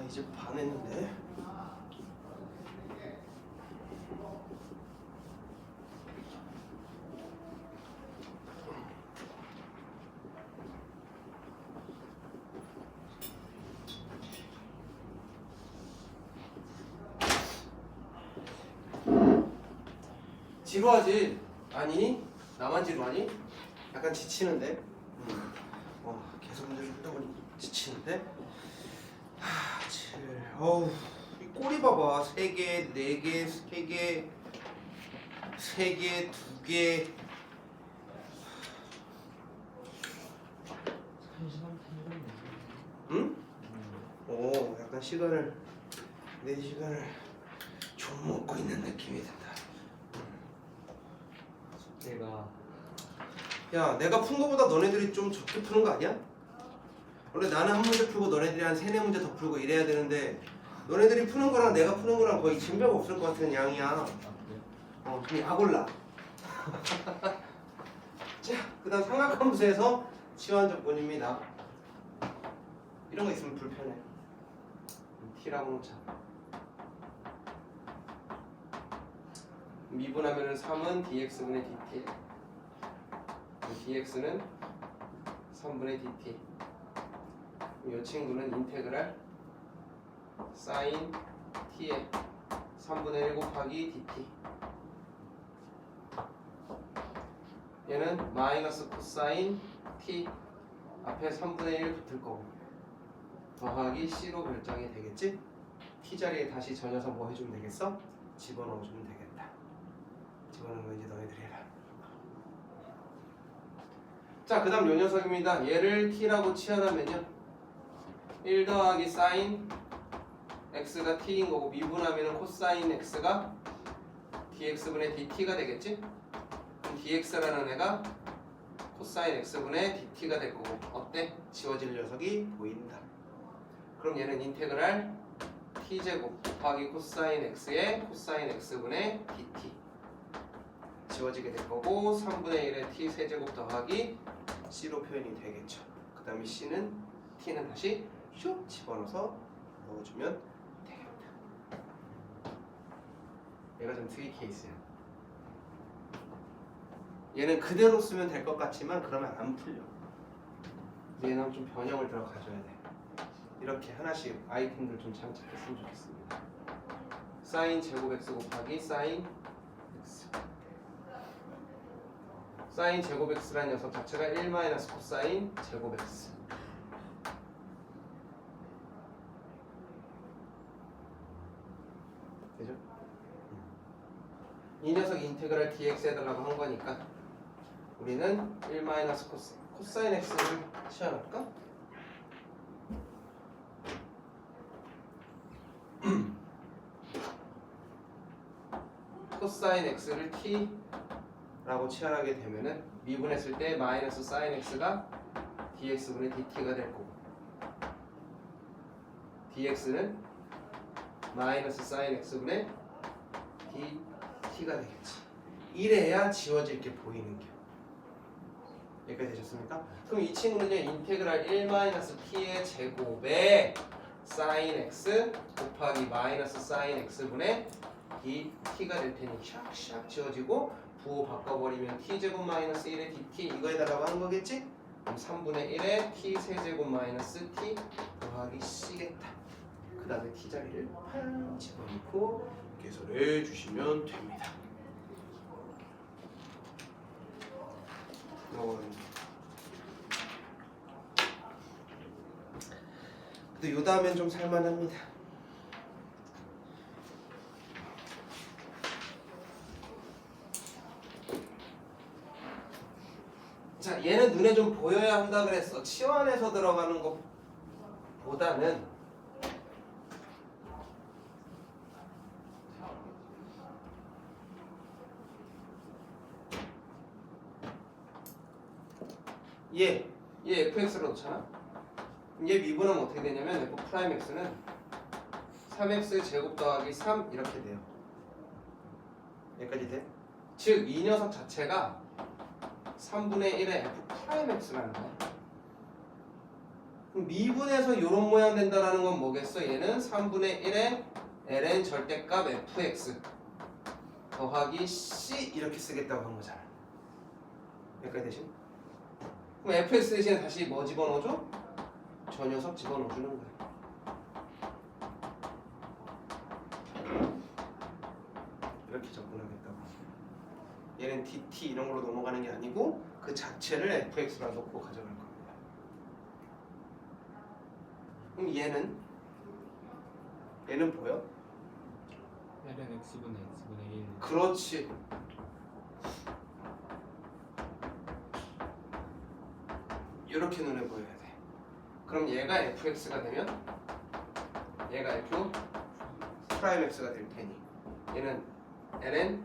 이제 반 했는데. 지루하지? 아니? 나만 지루하니? 약간 지치는데? 계속 문제를 풀다 보니 지치는데? 어우, 이 꼬리 봐봐. 3개, 4개, 3개, 3개, 2개. 응? 오, 약간 시간을 내 시간을 좀 먹고 있는 느낌이 든다. 제가 야, 내가 푼 거보다 너네들이 좀 적게 푸는 거 아니야? 원래 나는 한 문제 풀고 너네들이 한 3, 4문제 더 풀고 이래야 되는데 너네들이 푸는 거랑 내가 푸는 거랑 거의 진배가 없을 것 같은 양이야. 그럼 약 올라. 자, 그 다음 삼각함수에서 치환적분입니다. 이런 거 있으면 불편해. t라고 놓자. 미분하면은 3은 dx분의 dt. dx는 3분의 dt. 이 친구는 인테그랄 sin t의 3분의 1 곱하기 dt. 얘는 마이너스 코사인 t 앞에 3분의 1 붙을 거고 더하기 c로 결정이 되겠지? t 자리에 다시 저 녀석 뭐 해주면 되겠어? 집어넣어주면 되겠다. 집어넣는 거 이제 너희들이 해라. 자, 그 다음 요 녀석입니다. 얘를 t라고 치환하면요 1 더하기 sin x가 t인 거고 미분하면 코사인 x가 dx분의 dt가 되겠지? 그럼 dx라는 애가 코사인 x분의 dt가 될 거고 어때? 지워질 녀석이 보인다. 그럼 얘는 인테그랄 t제곱 곱하기 코사인 x의 코사인 x분의 dt 지워지게 될 거고 3분의 1의 t 세제곱 더하기 c로 표현이 되겠죠. 그 다음에 c는 t는 다시 슉 집어넣어서 넣어주면 되겠다. 얘가 좀 특이 케이스야. 얘는 그대로 쓰면 될 것 같지만 그러면 안 풀려. 얘는 좀 변형을 들어가줘야 돼. 이렇게 하나씩 아이템들 좀 장착했으면 좋겠습니다. 사인 제곱 x 곱하기 사인 x. 사인 제곱 x라는 녀석 자체가 1 마이너스 코사인 제곱 x. 되죠? 이 녀석 인테그랄 dx 해달라고 한 거니까 우리는 1 마이너스 코사인 x를 치환할까? 코사인 x를 t라고 치환하게 되면은 미분했을 때 마이너스 사인 x가 dx분의 dt가 될 거고 dx는 마이너스 사인 x분의 dt가 되겠지. 이래야 지워질 게 보이는 게. 여기까지 되셨습니까? 그럼 이 친구는요 인테그랄 1 마이너스 t의 제곱에 사인 x 곱하기 마이너스 사인 x분의 dt가 될 테니 샥샥 지워지고 부호 바꿔버리면 t제곱 마이너스 1의 dt 이거 해달라고 하는 거겠지? 그럼 3분의 1의 t 세제곱 마이너스 t 더하기 c겠다. 그 다음에 t 자리를 팍 집어넣고 개설해 주시면 됩니다. 근데 요 다음엔 좀 살만합니다. 자, 얘는 눈에 좀 보여야 한다 그랬어. 치환해서 들어가는 것보다는 얘 fx로 놓잖아. 얘 미분하면 어떻게 되냐면 f 프라임 x는 3x 제곱 더하기 3 이렇게 돼요. 여기까지 돼? 즉 이 녀석 자체가 3분의 1의 f 프라임 x라는 거야. 그럼 미분해서 이런 모양 된다라는 건 뭐겠어? 얘는 3분의 1의 ln 절대값 fx 더하기 c 이렇게 쓰겠다고 한 거잖아. 여기까지 되지? 그럼 fx 대신에 다시 뭐 집어넣어줘? 저 녀석 집어넣어주는 거야. 이렇게 접근하겠다고. 얘는 dt 이런 걸로 넘어가는 게 아니고 그 자체를 fx로 놓고 가져갈 겁니다. 그럼 얘는 보여? ln x분의 x분의 1. 그렇지. 이렇게 눈에 보여야 돼. 그럼 얘가 fx가 되면 얘가 f 프라임 x가 될 테니 얘는 ln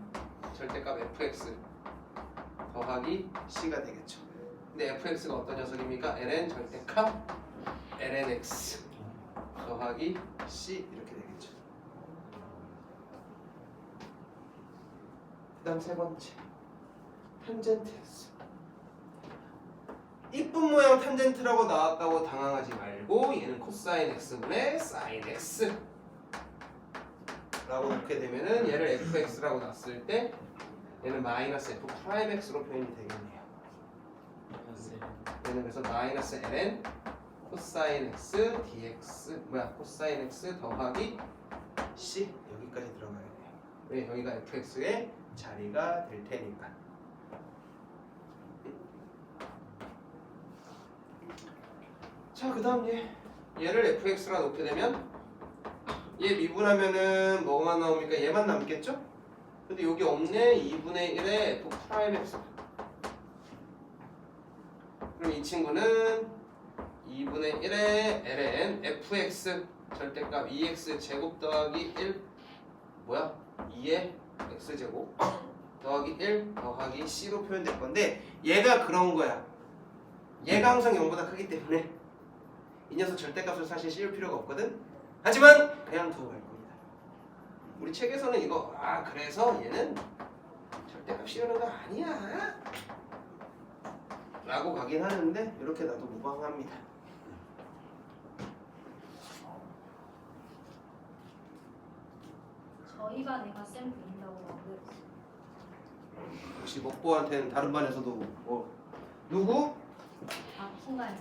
절대값 fx 더하기 c가 되겠죠. 근데 fx가 어떤 녀석입니까? ln 절대값 ln x 더하기 c 이렇게 되겠죠. 그 다음 세 번째 탄젠트였어. 이쁜 모양 탄젠트라고 나왔다고 당황하지 말고 얘는 코사인 x분의 사인 x 라고 놓게 되면은 얘를 fx라고 놨을 때 얘는 마이너스 f 프라임 x로 표현이 되겠네요. 얘는 그래서 마이너스 ln 코사인 x dx 코사인 x 더하기 c 여기까지 들어가야 돼요. 왜? 여기가 fx의 자리가 될 테니까. 자, 그 다음 얘를 fx라 놓게 되면 얘 미분하면은 뭐만 나옵니까? 얘만 남겠죠? 근데 여기 없네. 2분의 1의 f 프라임 x. 그럼 이 친구는 2분의 1의 ln fx 절대값 2x 제곱 더하기 1 2의 x제곱 더하기 1 더하기 c로 표현될 건데 얘가 그런 거야. 얘가 항상 0보다 크기 때문에 이 녀석 절대값을 사실 씌울 필요가 없거든. 하지만 그냥 두고 갈 겁니다. 우리 책에서는 이거 그래서 얘는 절대값 씌우는 거 아니야 라고 가긴 하는데 이렇게 놔도 무방합니다. 저희가 내가 쌤 부른다고 만들었어. 혹시 먹보한테는 다른 반에서도 뭐 누구? 순간에.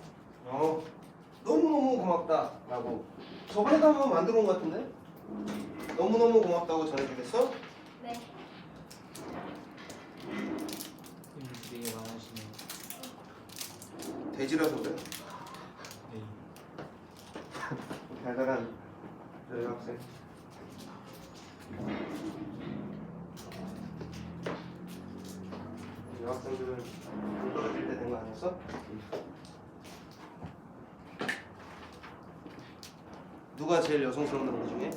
너무너무 고맙다 라고 저번에도 한번 만들어 온 것 같은데? 너무너무 고맙다고 전해주겠어? 네. 되게 많으시네요. 돼지라서 그래? 네. 달달한 여학생. 여학생들은 불 떨어질 때 된 거 아니었어? 누가 제일 여성스러운 남자 중에?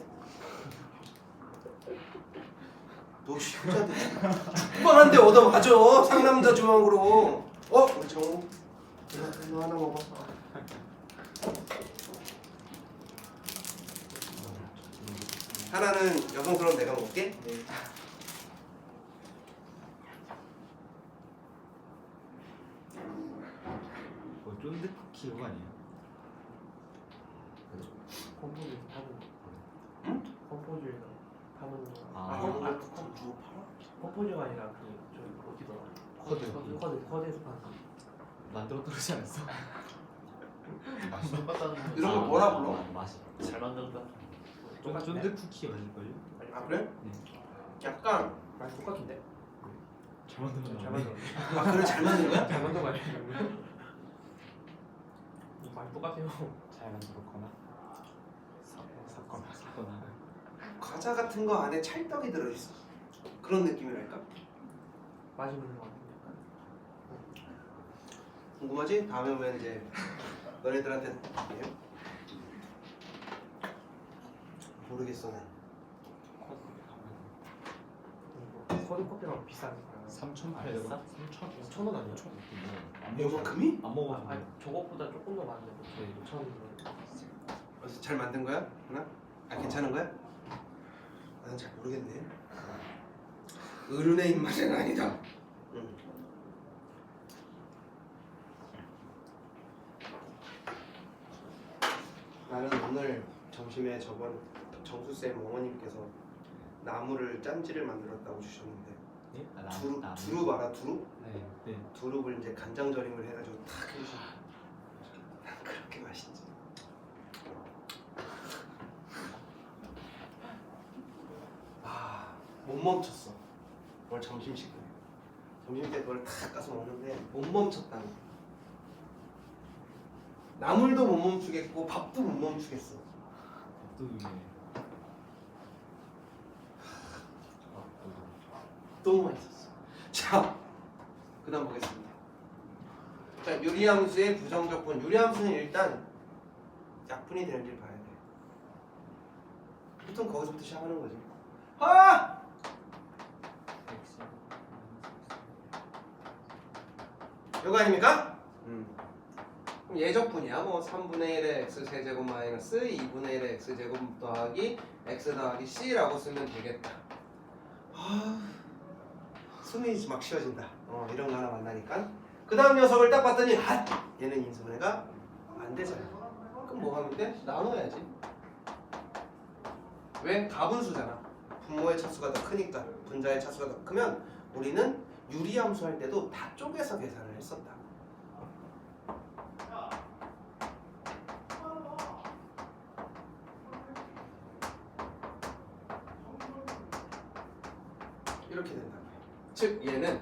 너 혼자한테 죽방한테 얻어맞아. 상남자 주먹으로. 우리 정우 이거 하나 먹어. 하나는 여성스러운 내가 먹게. 네. 뭐 쫀득 쿠키 이거 아니에요? 컴포즈에서 파는 거. 응? 컴포즈에서 파는 거. 그럼 주고 팔아? 컴포즈가 아니라 저 어디더라? 커드에서 파는 거. 만들어 떨어지지 않았어? 맛이 똑같다는 이런 걸 뭐라 불러? 맛이 잘 만든다. 쫀득 쿠키 맞을걸요? 아 그래? 네. 약간 맛이 똑같은데? 잘 만든 잘 거 만들었네. 그래 잘 맞는 거야? 잘 만든 거 아니야? 맛이 똑같아요. 잘 만들었거나 샀거나 과자 같은 거 안에 찰떡이 들어있어. 그런 느낌이랄까? 맛이 있는 거 같은데. 궁금하지? 다음에 오면 이제 너네들한테 해요? 모르겠어 난. 커드 커피랑 비싼 거야. 3,800원? 5,000원 아니야? 요만큼이? 안 먹어봤는데 아니 저것보다 조금 더 많은데 5,000원. 그래서 잘 만든 거야? 하나? 괜찮은 거야? 난 잘 모르겠네. 어른의 입맛은 아니다. 나는 오늘 점심에 저번 정수쌤 어머님께서 나무를 짠지를 만들었다고 주셨는데 네? 두릅 알아? 두릅? 네. 네. 두릅을 이제 간장절임을 해가지고 탁 해주신. 난 그렇게 맛있지. 못 멈췄어. 오늘 점심 시간에 점심 때 그걸 탁 까서 먹는데 못 멈췄다는 거야. 나물도 못 멈추겠고 밥도 못 멈추겠어. 또 이게 너무 맛있었어. 자, 그다음 보겠습니다. 자, 유리함수의 부정적분. 유리함수는 일단 약분이 되는지 봐야 돼. 보통 거기서부터 시작하는 거지. 이거 아닙니까? 그럼 예적분이야. 뭐 3분의 1의 x 세제곱 마이너스 2분의 1의 x 제곱 더하기 x 더하기 c라고 쓰면 되겠다. 숨이 막 쉬어진다. 이런 거 하나 만나니까. 그 다음 녀석을 딱 봤더니 얘는 인수분해가 안 되잖아. 그럼 뭐 하면 돼? 나눠야지. 왜? 가분수잖아. 분모의 차수가 더 크니까. 분자의 차수가 더 크면 우리는 유리함수 할 때도 다 쪼개서 계산을 했었다. 이렇게 된다고요. 즉 얘는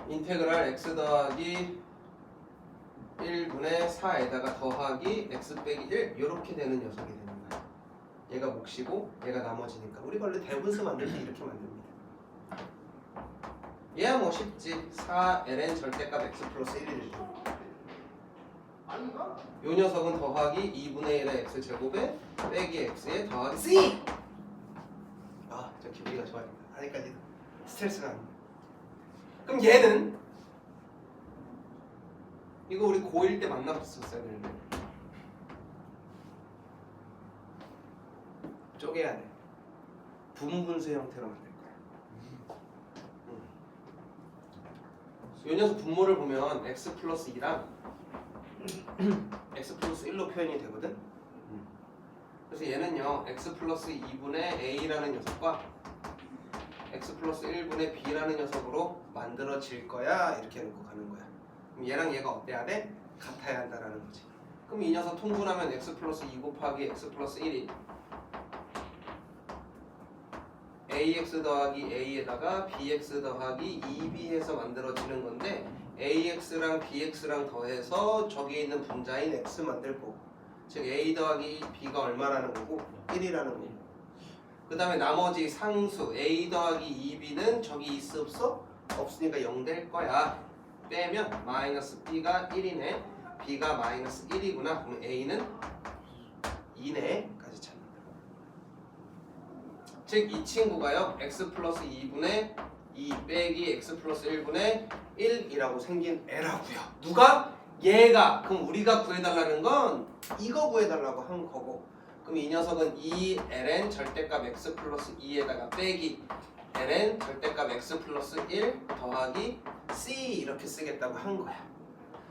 인테그랄 x 더하기 1분의 4에다가 더하기 x 빼기 1 이렇게 되는 녀석이 되는 거야. 얘가 몫이고 얘가 나머지니까 우리 원래 대분수 만들 때 이렇게 만듭니다. 얘야 뭐 쉽지. 4ln 절대값 x 플러스 1이죠. 아닌가? 요 녀석은 더하기 2분의 1의 x 제곱에 빼기 x에 더하기 c. 아, 저 기분이가 좋아요. 아직까지 스트레스가 안. 그럼 얘는 이거 우리 고1 때 만나봤었어야 되는데 쪼개야 돼. 분분수 형태로 만들 거야. 요 녀석 분모를 보면 x 플러스 2랑 x 플러스 1로 표현이 되거든. 그래서 얘는요 x 플러스 2분의 a라는 녀석과 x 플러스 1분의 b라는 녀석으로 만들어질 거야. 이렇게 해놓고 가는 거야. 그럼 얘랑 얘가 어때야 돼? 같아야 한다라는 거지. 그럼 이 녀석 통분하면 x 플러스 2 곱하기 x 플러스 1이 ax 더하기 a에다가 bx 더하기 2b 해서 만들어지는 건데 ax랑 bx랑 더해서 저기에 있는 분자인 x 만들 거고, 즉 a 더하기 b가 얼마라는 거고 1이라는 거고, 그 다음에 나머지 상수 a 더하기 2b는 저기 있어 없어? 없으니까 0 될 거야. 빼면 마이너스 b가 1이네, b가 마이너스 1이구나. 그럼 a는 2네 까지 찾는다. 즉 이 친구가요 x 플러스 2분의 2 빼기 x 플러스 1분의 1이라고 생긴 애라고요. 누가? 얘가. 그럼 우리가 구해달라는 건 이거 구해달라고 한 거고, 그럼 이 녀석은 2ln 절대값 x 플러스 2에다가 빼기 ln 절대값 x 플러스 1 더하기 c 이렇게 쓰겠다고 한 거야.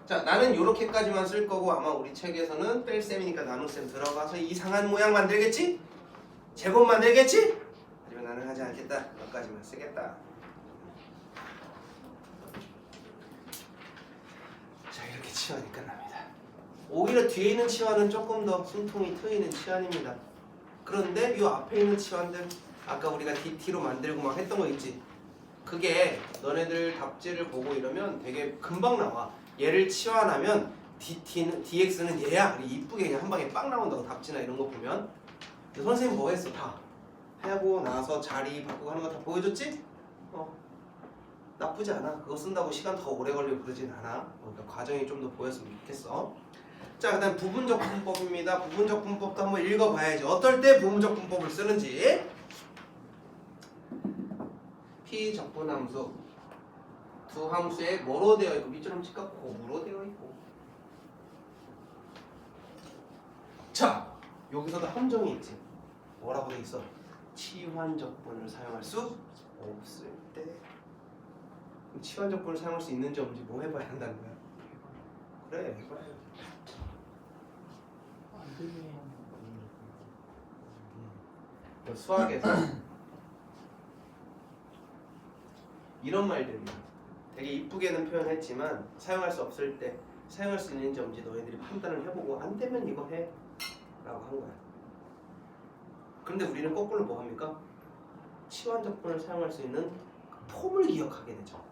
자, 나는 요렇게까지만 쓸 거고 아마 우리 책에서는 뺄셈이니까 나눗셈 들어가서 이상한 모양 만들겠지? 제곱 만들겠지? 하지만 나는 하지 않겠다. 여기까지만 쓰겠다. 자, 이렇게 치환이 끝납니다. 오히려 뒤에 있는 치환은 조금 더 숨통이 트이는 치환입니다. 그런데 이 앞에 있는 치환들 아까 우리가 DT로 만들고 막 했던 거 있지? 그게 너네들 답지를 보고 이러면 되게 금방 나와. 얘를 치환하면 DX는 얘야. 이쁘게 그냥 한 방에 빵 나온다고 답지나 이런 거 보면. 근데 선생님 뭐 했어? 다 하고 나서 자리 바꾸고 하는 거 다 보여줬지? 나쁘지 않아. 그거 쓴다고 시간 더 오래 걸리고 그러진 않아. 그러니까 과정이 좀 더 보였으면 좋겠어. 자, 그 다음 부분적 분법입니다. 부분적 분법도 한번 읽어봐야지. 어떨 때 부분적 분법을 쓰는지. p 적분함수 두 함수에 뭐로 되어 있고, 밑줄은 치까 곱으로 되어 있고. 자, 여기서도 함정이 있지. 뭐라고 돼 있어? 치환적분을 사용할 수 없을 때. 그럼 치환적분을 사용할 수 있는지 없는지 뭐 해봐야 한다는 거야? 그래, 해봐야. 수학에서 이런 말들입니다. 되게 이쁘게는 표현했지만 사용할 수 없을 때 사용할 수 있는지 없는지 너희들이 판단을 해보고 안 되면 이거 해 라고 한 거야. 그런데 우리는 거꾸로 뭐 합니까? 치환적분을 사용할 수 있는 폼을 기억하게 되죠.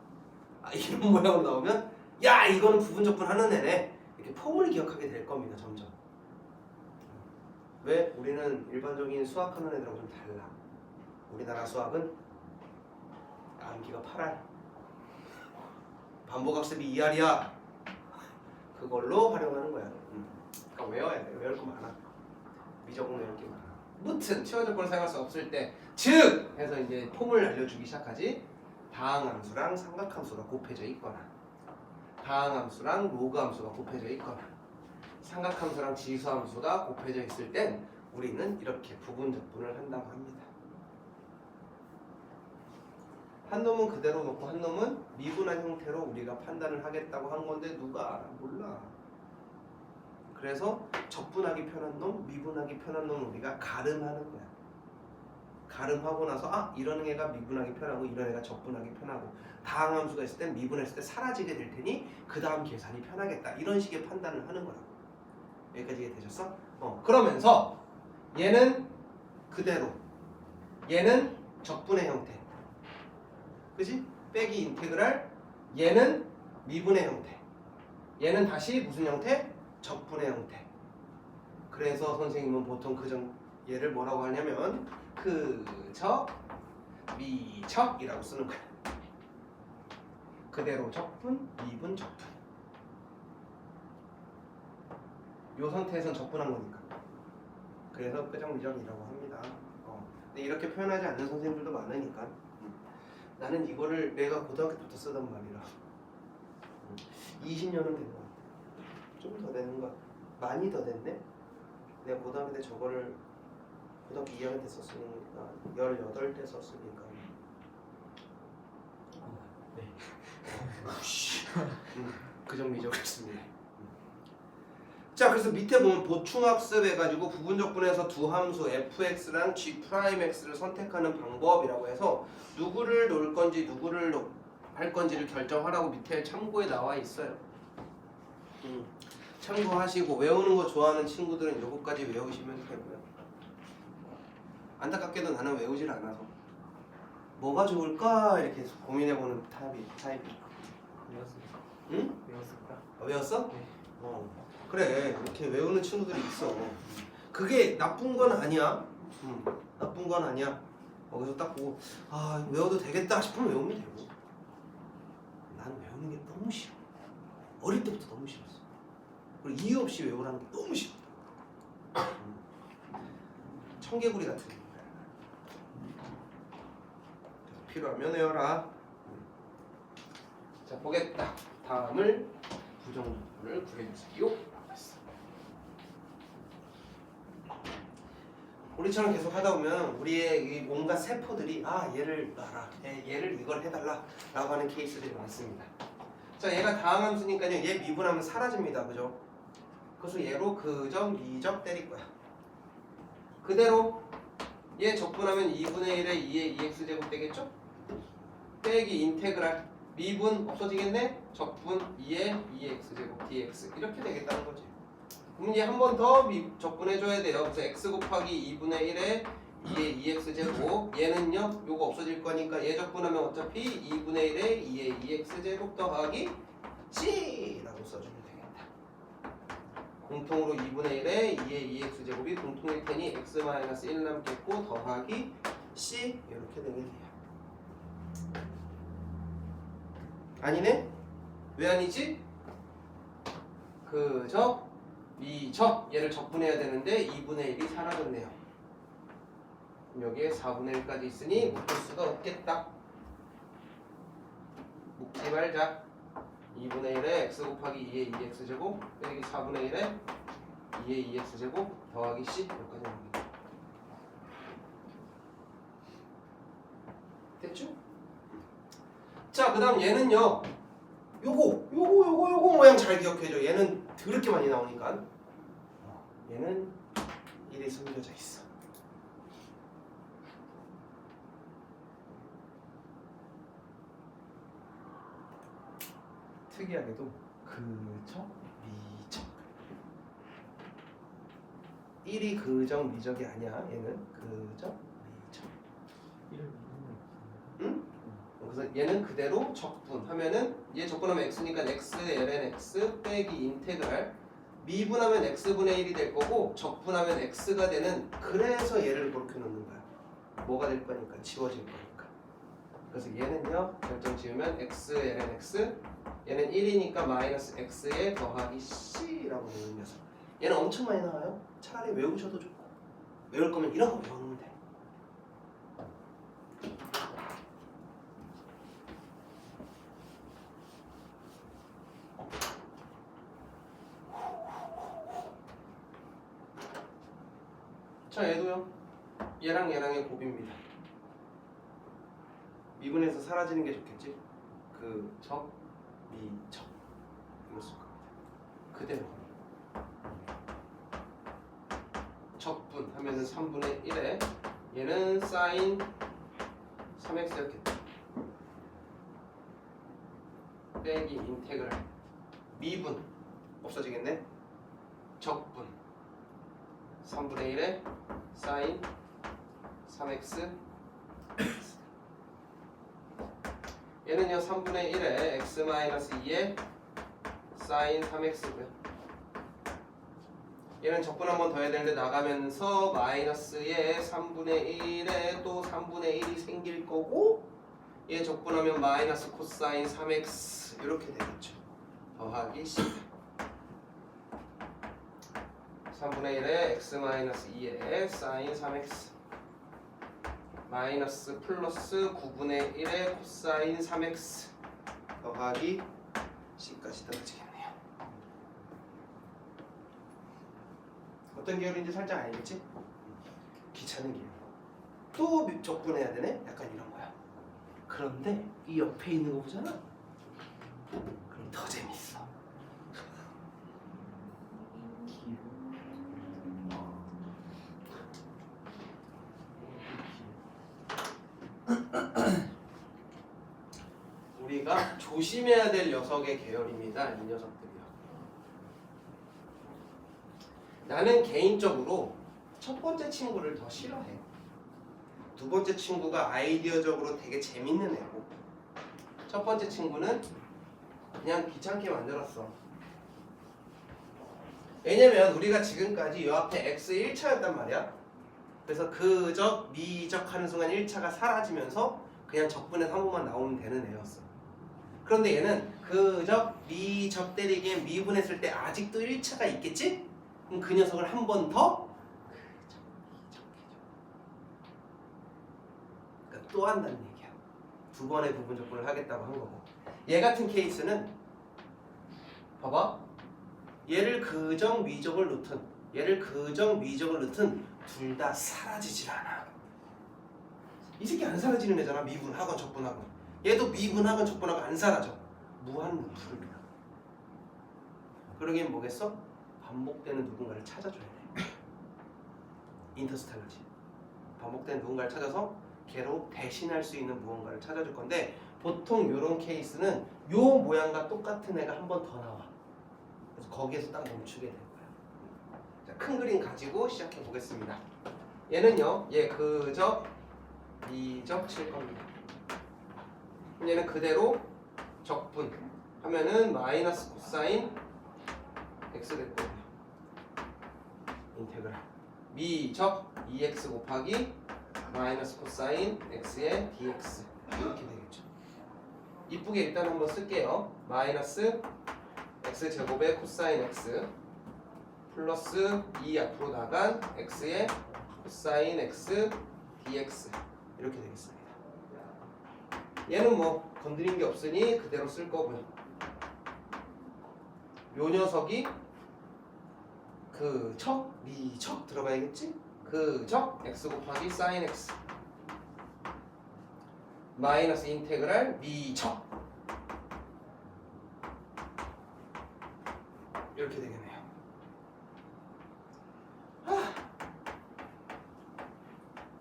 이런 모양으로 나오면 야, 이거는 부분적분 하는 애네, 이렇게 폼을 기억하게 될 겁니다. 점점. 왜? 우리는 일반적인 수학하는 애들하고 좀 달라. 우리나라 수학은 암기가 8알, 반복학습이 2알이야. 그걸로 활용하는 거야. 그러니까 외워야 돼. 외울 거 많아. 미적분 외울 게 많아. 무튼 치환적분을 사용할 수 없을 때, 즉 해서 이제 폼을 알려주기 시작하지. 다항함수랑 삼각함수가 곱해져 있거나, 다항함수랑 로그함수가 곱해져 있거나, 삼각함수랑 지수함수가 곱해져 있을 땐 우리는 이렇게 부분적분을 한다고 합니다. 한 놈은 그대로 놓고 한 놈은 미분한 형태로 우리가 판단을 하겠다고 한 건데 누가 알아? 몰라. 그래서 적분하기 편한 놈, 미분하기 편한 놈을 우리가 가름하는 거야. 가름하고 나서 이런 애가 미분하기 편하고 이런 애가 적분하기 편하고, 다항함수가 있을 땐 미분했을 때 사라지게 될 테니 그 다음 계산이 편하겠다. 이런 식의 판단을 하는 거라고. 여기까지 이해되셨어? 그러면서 얘는 그대로, 얘는 적분의 형태, 그지? 빼기 인테그랄 얘는 미분의 형태, 얘는 다시 무슨 형태? 적분의 형태. 그래서 선생님은 보통 얘를 뭐라고 하냐면 그저 미적이라고 쓰는 거야. 그대로 적분, 미분, 적분. 요 상태에선 적분한 거니까. 그래서 끄적미적이라고 합니다. 근데 이렇게 표현하지 않는 선생님들도 많으니까. 나는 이거를 내가 고등학교 때부터 쓰던 말이라 20년은 된 것 같아. 좀 더 되는 것 같아. 많이 더 됐네. 내가 고등학교 때 저거를 고등학교 2학년 때 썼으니까 18때 썼으니까 네. 그정미적했습니다. 자, 그래서 밑에 보면 보충학습 해가지고 부분적분에서 두 함수 fx랑 g'x를 선택하는 방법이라고 해서 누구를 놓을 건지 누구를 할 건지를 결정하라고 밑에 참고에 나와 있어요. 참고하시고 외우는 거 좋아하는 친구들은 요거까지 외우시면 되고요. 안타깝게도 나는 외우질 않아서 뭐가 좋을까 이렇게 고민해보는 타입이. 외웠을까? 응? 외웠을까? 외웠어? 네. 그래, 이렇게 외우는 친구들이 있어. 그게 나쁜 건 아니야. 나쁜 건 아니야. 거기서 딱 보고 아 외워도 되겠다 싶으면 외우면 되고. 나는 외우는 게 너무 싫어. 어릴 때부터 너무 싫었어. 그리고 이유 없이 외우라는 게 너무 싫어. 청개구리 같은 거. 필요하면 외워라. 자, 보겠다. 다음을 부정적분을 구해주세요. 우리처럼 계속 하다 보면 우리의 이 뭔가 세포들이 얘를 놔라, 얘를 이걸 해달라 라고 하는 케이스들이 많습니다. 자, 얘가 다항함수니까요. 얘 미분하면 사라집니다. 그죠? 그래서 얘로 그적, 미적 때릴 거야. 그대로 얘 적분하면 2분의 1에 2의 2x제곱 되겠죠? 빼기 인테그랄 미분 없어지겠네? 적분 2의 2x제곱 dx 이렇게 되겠다는 거지. 그럼 얘 한 번 더 적분해줘야 돼요. 그래서 x 곱하기 2분의 1에 2의 2x제곱 얘는요 요거 없어질 거니까 얘 적분하면 어차피 2분의 1에 2의 2x제곱 더하기 c라고 써주면 되겠다. 공통으로 2분의 1에 2의 2x제곱이 공통일 테니 x-1 남겠고 더하기 c 이렇게 되게 돼요. 아니네? 왜 아니지? 그저 미적 얘를 적분해야 되는데 2분의 1이 사라졌네요. 그럼 여기에 4분의 1까지 있으니 묶을 수가 없겠다. 묶지 말자. 2분의 1에 x 곱하기 2의 2x제곱 빼기 4분의 1에 2의 2x제곱 더하기 c 여기까지 나옵니다. 됐죠? 자, 그 다음 얘는요 요거 모양 잘 기억해줘. 얘는 더럽게 많이 나오니까 얘는 1이 숨겨져 있어. 특이하게도 그적, 미적 1이 그적, 미적이 아니야. 얘는 그적, 미적. 응? 그래서 얘는 그대로 적분하면은 얘 적분하면 x니까 x ln x 빼기 인테그랄 미분하면 x분의 1이 될 거고 적분하면 x가 되는 그래서 얘를 그렇게 놓는 거야. 뭐가 될 거니까 지워질 거니까. 그래서 얘는요 결정 지으면 x ln x 얘는 1이니까 마이너스 x에 더하기 c라고 놓는 녀석. 얘는 엄청 많이 나와요. 차라리 외우셔도 좋고 외울 거면 이런 거 외우면 돼. 자, 얘도요. 얘랑 얘랑의 곱입니다. 미분해서 사라지는 게 좋겠지? 그적, 미적 이거 쓸 겁니다. 그대로 적분 하면은 3분의 1에 얘는 사인 3x였겠다. 빼기 인테그랄 미분 없어지겠네. 적분 3분의 1에 사인 3x 얘는요 3분의 1에 x-2에 sin 3x고요. 얘는 적분 한 번 더 해야 되는데 나가면서 마이너스에 3분의 1에 또 3분의 1이 생길 거고 얘 적분하면 마이너스 코사인 3x 이렇게 되겠죠. 더하기 10 3분의 1에 x-2에 sin 3x 마이너스 플러스 9분의 1에 코사인 3x 더하기 c까지 떨어지겠네요. 어떤 계열인지 살짝 알겠지? 귀찮은 계열. 또 적분해야 되네? 약간 이런 거야. 그런데 이 옆에 있는 거 보잖아? 그럼 더 재밌어. 우리가 조심해야 될 녀석의 계열입니다. 이 녀석들이요. 나는 개인적으로 첫 번째 친구를 더 싫어해. 두 번째 친구가 아이디어적으로 되게 재밌는 애고 첫 번째 친구는 그냥 귀찮게 만들었어. 왜냐면 우리가 지금까지 요 앞에 x 1차였단 말이야. 그래서 그적, 미적 하는 순간 1차가 사라지면서 그냥 적분해서 한 번만 나오면 되는 애였어. 그런데 얘는 그적, 미적 때리기에 미분했을 때 아직도 1차가 있겠지? 그럼 그 녀석을 한 번 더 그러니까 또 한다는 얘기야. 두 번의 부분 적분을 하겠다고 한 거고. 얘 같은 케이스는 봐봐. 얘를 그적, 미적을 넣든 얘를 그적, 미적을 넣든 둘 다 사라지질 않아. 이 새끼 안 사라지는 애잖아. 미분하건 적분하건. 얘도 미분하건 적분하건 안 사라져. 무한 루프를. 그러기엔 뭐겠어? 반복되는 누군가를 찾아줘야 돼. 인터스텔라지. 반복되는 누군가를 찾아서 걔로 대신할 수 있는 무언가를 찾아줄 건데 보통 이런 케이스는 요 모양과 똑같은 애가 한 번 더 나와. 그래서 거기에서 딱 멈추게 될 거야. 자, 큰 그림 가지고 시작해 보겠습니다. 얘는요, 얘 그적, 미적 칠 겁니다. 그럼 얘는 그대로 적분 하면은 마이너스 코사인 x 될 거예요. 인테그랄 미적 2x 곱하기 마이너스 코사인 x의 dx 이렇게 되겠죠. 이쁘게 일단 한번 쓸게요. 마이너스 x제곱의 코사인 x 플러스 2 앞으로 나간 x의 코사인 x dx 이렇게 되겠습니다. 얘는 뭐 건드린 게 없으니 그대로 쓸 거고요. 요 녀석이 그적, 미적 들어가야겠지? 그적 x 곱하기 sin x 마이너스 인테그랄 미적 이렇게 되겠네요.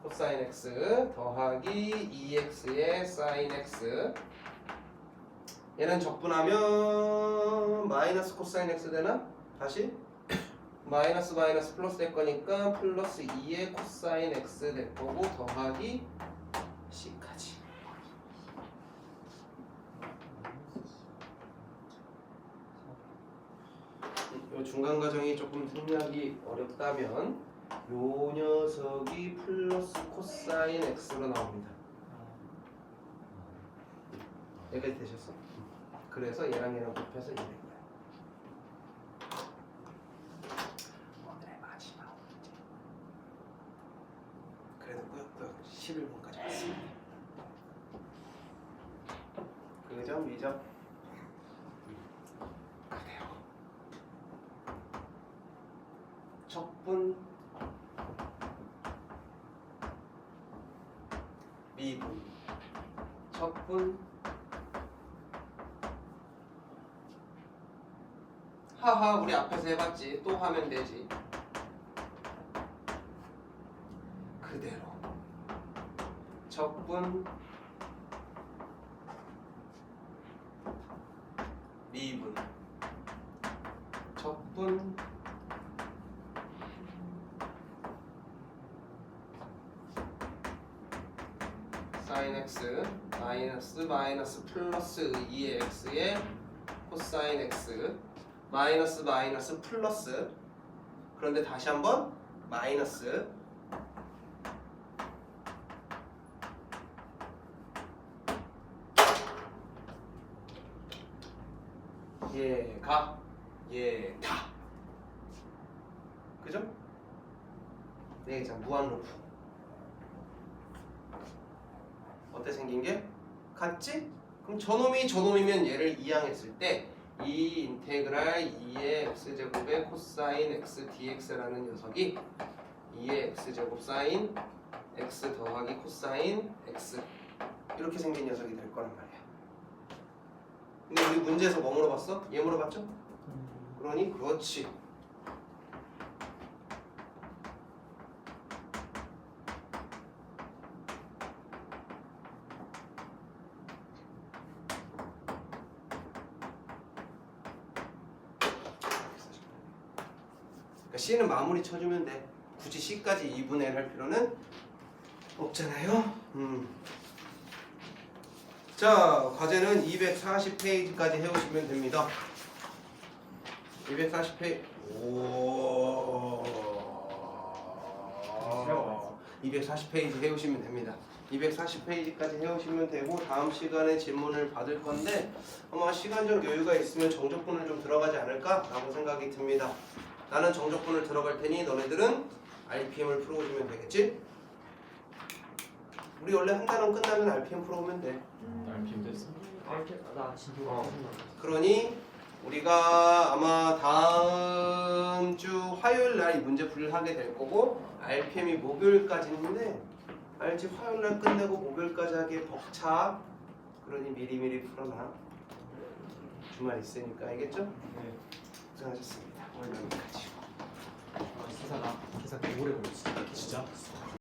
코사인 x 더하기 2x의 sin x 얘는 적분하면 마이너스 코사인 x 되나? 다시 마이너스 마이너스 플러스 될 거니까 플러스 2의 코사인 x 될 거고 더하기 c까지. 이 중간 과정이 조금 생략이 어렵다면 요 녀석이 플러스 코사인 x로 나옵니다. 여기까지 되셨어? 그래서 얘랑 얘랑 곱해서 이래. 마지막 문제. 그래도 꾸역꾸역 11번까지 왔습니다. 그죠? 미죠? 그대로 적분 미분 적분 하하 우리 앞에서 해봤지. 또 하면 되지. 그대로 적분 미분 적분 사인 x 마이너스 플러스 2의 x의 코사인 x 마이너스 플러스 그런데 다시 한번 마이너스 얘가 얘다 그죠? 네, 자 무한 루프 어때 생긴 게? 같지? 그럼 저놈이 저놈이면 얘를 이항했을 때 이 인테그랄 2의 x제곱의 코사인 x dx라는 녀석이 2의 x제곱 사인 x 더하기 코사인 x 이렇게 생긴 녀석이 될 거란 말이야. 근데 우리 문제에서 뭐 물어봤어? 얘 물어봤죠? 그러니 그렇지. 그러니까 C는 마무리 쳐주면 돼. 굳이 C까지 2분의 1 할 필요는 없잖아요. 자, 과제는 240페이지까지 해오시면 됩니다. 240페이지. 오. 240페이지 해오시면 됩니다. 240페이지까지 해오시면 되고 다음 시간에 질문을 받을 건데 아마 시간적 여유가 있으면 정적분을 좀 들어가지 않을까라고 생각이 듭니다. 나는 정적분을 들어갈 테니 너네들은 RPM을 풀어오시면 되겠지? 우리 원래 한 단원 끝나면 RPM 풀어오면 돼. RPM 됐어? 나 진짜 그러니 우리가 아마 다음 주 화요일 날 이 문제 풀이를 하게 될 거고 RPM이 목요일까지인데 알지? 화요일 날 끝내고 목요일까지 하기에 벅차. 그러니 미리미리 풀어놔. 주말 있으니까 알겠죠? 네. 고생하셨습니다. 오늘 여기까지. 기사 개 오래 걸렸어. 진짜?